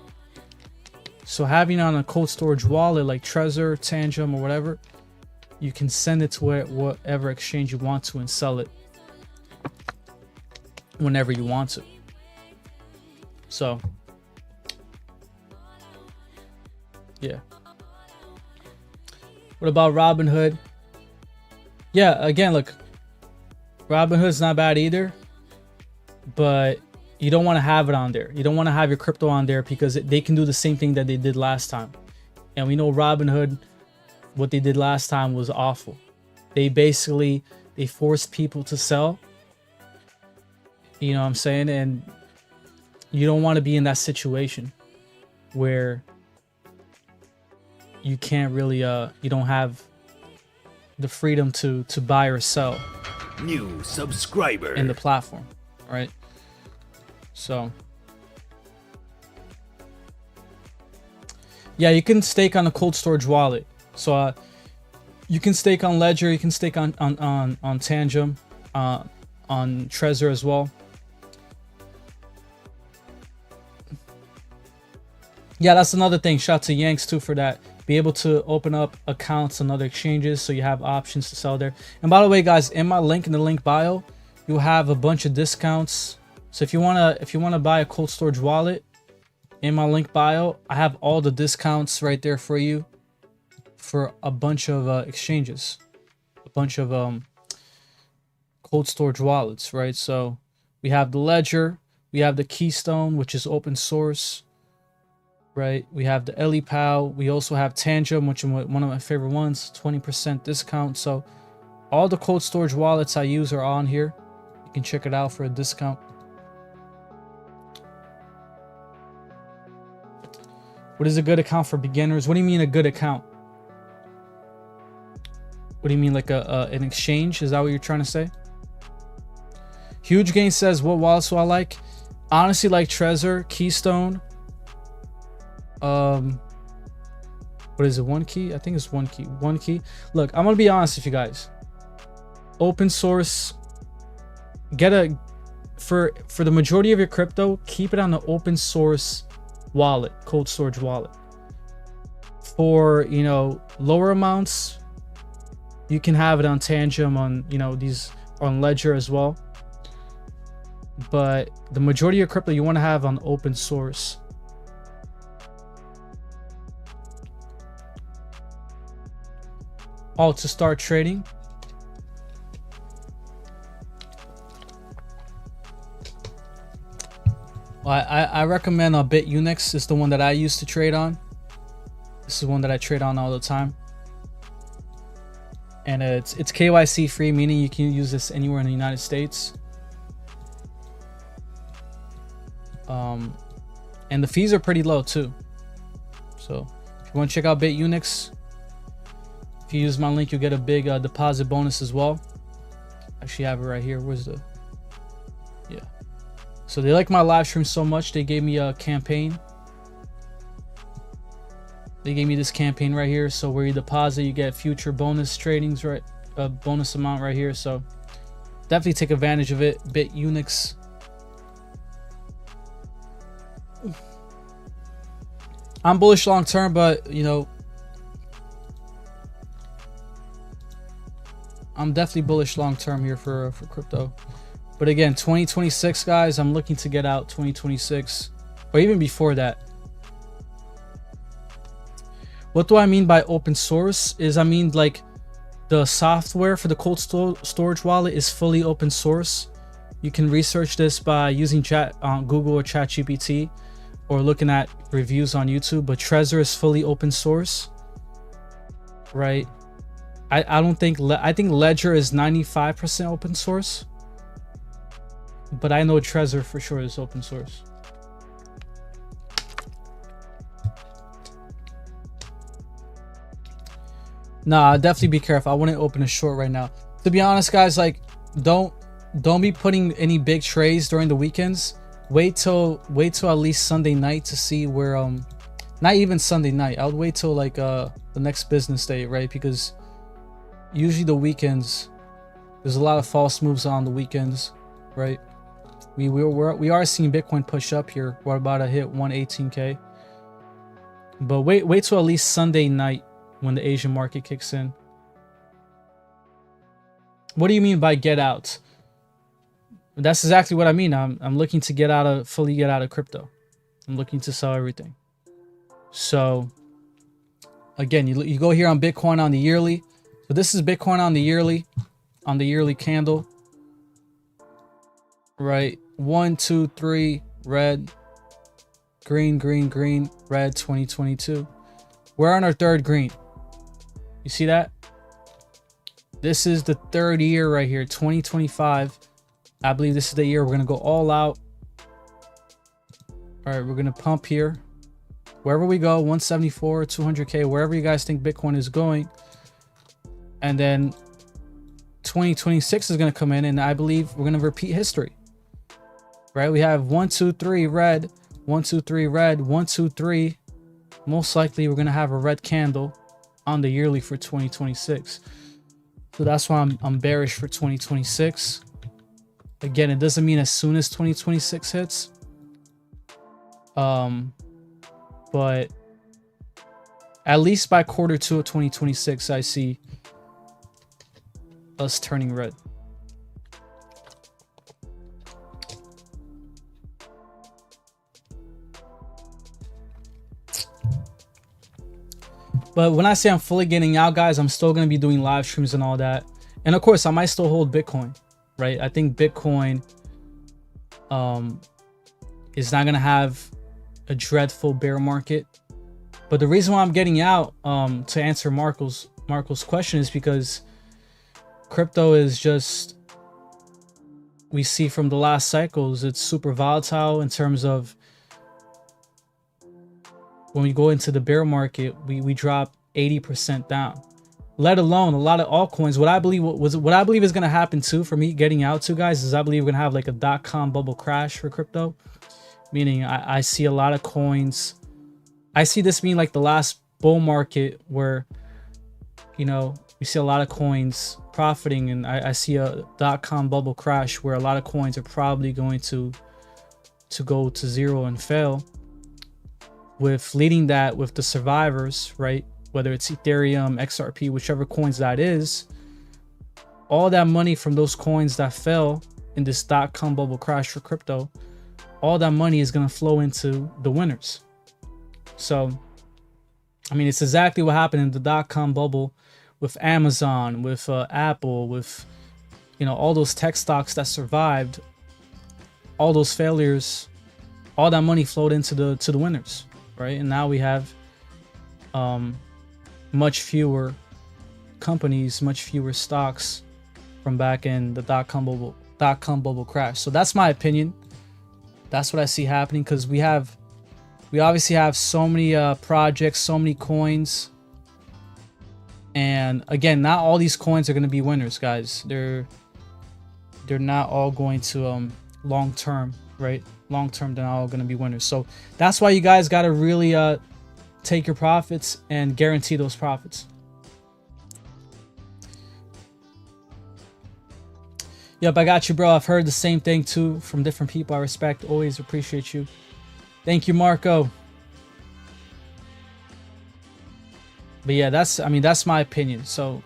So having it on a cold storage wallet like Trezor, Tangem, or whatever, you can send it to whatever exchange you want to and sell it whenever you want to. So yeah. What about Robinhood? Yeah, again, look, Robinhood's not bad either, but you don't want to have it on there. You don't want to have your crypto on there because they can do the same thing that they did last time. And we know Robinhood, what they did last time was awful. They forced people to sell. You know what I'm saying? And you don't want to be in that situation where you can't really, you don't have the freedom to buy or sell. New subscriber in the platform, right? So yeah, you can stake on a cold storage wallet. So you can stake on Ledger, you can stake on Tangem, on Trezor as well. Yeah, that's another thing. Shout out to Yanks too for that. Be able to open up accounts on other exchanges so you have options to sell there. And by the way, guys, in my link in the link bio, you'll have a bunch of discounts. So if you wanna buy a cold storage wallet, in my link bio, I have all the discounts right there for you for a bunch of exchanges, a bunch of cold storage wallets, right? So we have the Ledger, we have the Keystone, which is open source, right? We have the LEPAL. We also have Tangem, which is one of my favorite ones, 20% discount. So all the cold storage wallets I use are on here. You can check it out for a discount. What is a good account for beginners? What do you mean a good account? What do you mean, like an exchange? Is that what you're trying to say? Huge Gain says, what wallets do I like? Honestly, like Trezor, Keystone. What is it? One key? I think it's one key. One key. Look, I'm gonna be honest with you guys. Open source. For the majority of your crypto, keep it on the open source wallet, cold storage wallet. For, you know, lower amounts, you can have it on Tangem, on, you know, these on Ledger as well. But the majority of your crypto you want to have on open source. Oh, to start trading. Well, I recommend BitUnix is the one that I used to trade on. It's This is one that I trade on all the time. And it's KYC free, meaning you can use this anywhere in the United States. And the fees are pretty low too. So if you want to check out BitUnix, if you use my link, you'll get a big deposit bonus as well. Actually have it right here. Where's the... Yeah. So they like my live stream so much, they gave me a campaign. They gave me this campaign right here. So where you deposit, you get future bonus tradings, right? A bonus amount right here. So definitely take advantage of it. BitUnix. I'm bullish long term, but you know, I'm definitely bullish long term here for crypto. But again, 2026, guys, I'm looking to get out 2026 or even before that. What do I mean by open source? Is I mean like the software for the cold storage wallet is fully open source. You can research this by using Google or ChatGPT or looking at reviews on YouTube. But Trezor is fully open source, right? I don't think I think Ledger is 95% open source, but I know Trezor for sure is open source. Nah, definitely be careful. I wouldn't open a short right now. To be honest, guys, like don't be putting any big trades during the weekends. Wait till at least Sunday night to see where not even Sunday night. I would wait till like the next business day, right? Because usually the weekends there's a lot of false moves on the weekends, right? We are seeing Bitcoin push up here. We're about to hit 118K. But wait till at least Sunday night when the Asian market kicks in. What do you mean by get out? That's exactly what I mean. I'm looking to fully get out of crypto. I'm looking to sell everything. So again, you go here on Bitcoin on the yearly. So this is Bitcoin on the yearly candle. Right. 1, 2, 3, red, green, green, green, red, 2022. We're on our third green. You see that? This is the third year right here, 2025. I believe this is the year we're going to go all out. All right, we're going to pump here. Wherever we go, 174, 200K, wherever you guys think Bitcoin is going. And then 2026 is going to come in, and I believe we're going to repeat history. Right? We have 1, 2, 3, red, 1, 2, 3, red, 1, 2, 3. Most likely we're going to have a red candle on the yearly for 2026. So that's why I'm bearish for 2026. Again, it doesn't mean as soon as 2026 hits. But at least by quarter 2 of 2026, I see us turning red. But when I say I'm fully getting out, guys, I'm still going to be doing live streams and all that. And of course, I might still hold Bitcoin, right? I think Bitcoin is not going to have a dreadful bear market. But the reason why I'm getting out, to answer Marco's question, is because crypto is just, we see from the last cycles, it's super volatile in terms of when we go into the bear market, we drop 80% down, let alone a lot of altcoins. What I believe is going to happen too for me getting out to, guys, is I believe we're going to have like a .com bubble crash for crypto, meaning I see a lot of coins. I see this being like the last bull market where, you know, we see a lot of coins profiting, and I see a .com bubble crash where a lot of coins are probably going to go to zero and fail, with leading that with the survivors, right? Whether it's Ethereum, XRP, whichever coins that is, all that money from those coins that fell in this .com bubble crash for crypto, all that money is going to flow into the winners. So, I mean, it's exactly what happened in the .com bubble with Amazon, with Apple, with, you know, all those tech stocks that survived, all those failures, all that money flowed into the winners, right? And now we have much fewer companies, much fewer stocks from back in the dot-com bubble crash. So that's my opinion. That's what I see happening, because we obviously have so many projects, so many coins. And again, not all these coins are going to be winners, guys. They're not all going to long term, right? Long term, they're not all going to be winners. So that's why you guys got to really take your profits and guarantee those profits. Yep, I got you, bro. I've heard the same thing too from different people. I respect, always appreciate you. Thank you, Marco. But yeah, that's my opinion. So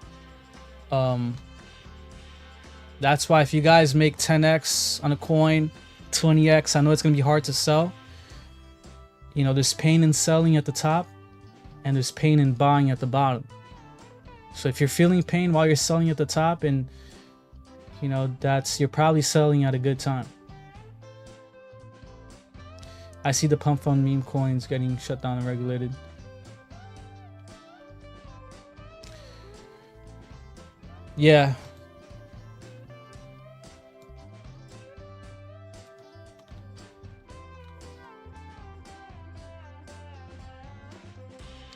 that's why if you guys make 10x on a coin, 20x, I know it's gonna be hard to sell. You know, there's pain in selling at the top and there's pain in buying at the bottom. So if you're feeling pain while you're selling at the top, and you know, you're probably selling at a good time. I see the pump fund meme coins getting shut down and regulated. Yeah.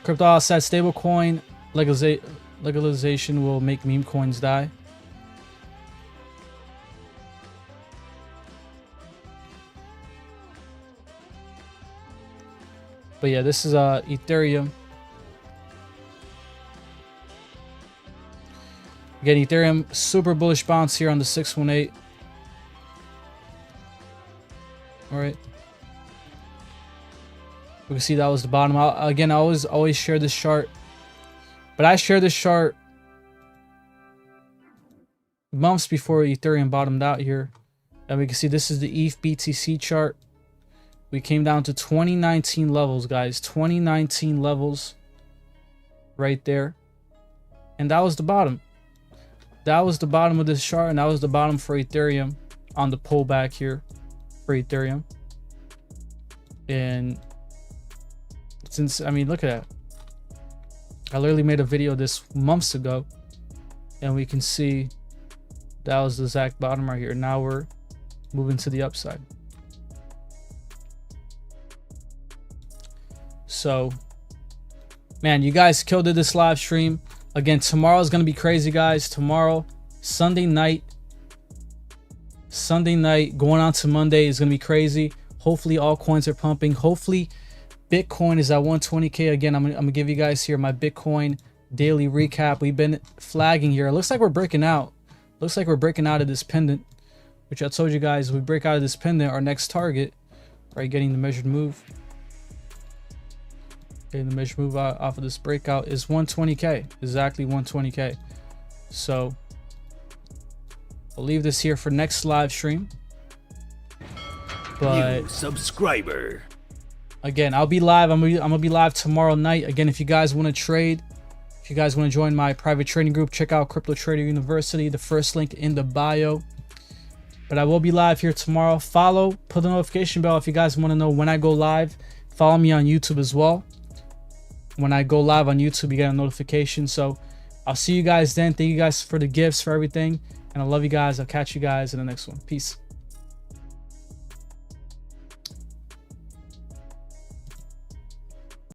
Crypto said stablecoin legalization will make meme coins die. But yeah, this is Ethereum. Again, Ethereum super bullish bounce here on the 618. All right. We can see that was the bottom. Again, I always share this chart, but I shared this chart months before Ethereum bottomed out here, and we can see this is the ETH BTC chart. We came down to 2019 levels, guys. 2019 levels right there, and that was the bottom. That was the bottom of this chart, and that was the bottom for Ethereum on the pullback here for Ethereum. And since, I mean, look at that. I literally made a video this months ago, and we can see that was the exact bottom right here. Now we're moving to the upside. So, man, you guys killed it this live stream. Again, tomorrow is going to be crazy, guys. Tomorrow, Sunday night, going on to Monday is going to be crazy. Hopefully, all coins are pumping. Hopefully, Bitcoin is at 120K. Again, I'm gonna give you guys here my Bitcoin daily recap. We've been flagging here. It looks like we're breaking out. Looks like we're breaking out of this pendant, which I told you guys, if we break out of this pendant, our next target, right, getting the measured move. Getting the measured move off of this breakout is 120K. Exactly 120K. So I'll leave this here for next live stream. But new subscriber. Again, I'll be live. I'm gonna be live tomorrow night. Again, if you guys want to trade, if you guys want to join my private trading group, check out Crypto Trader University. The first link in the bio. But I will be live here tomorrow. Follow, put the notification bell if you guys want to know when I go live. Follow me on YouTube as well. When I go live on YouTube, you get a notification. So I'll see you guys then. Thank you guys for the gifts, for everything. And I love you guys. I'll catch you guys in the next one. Peace.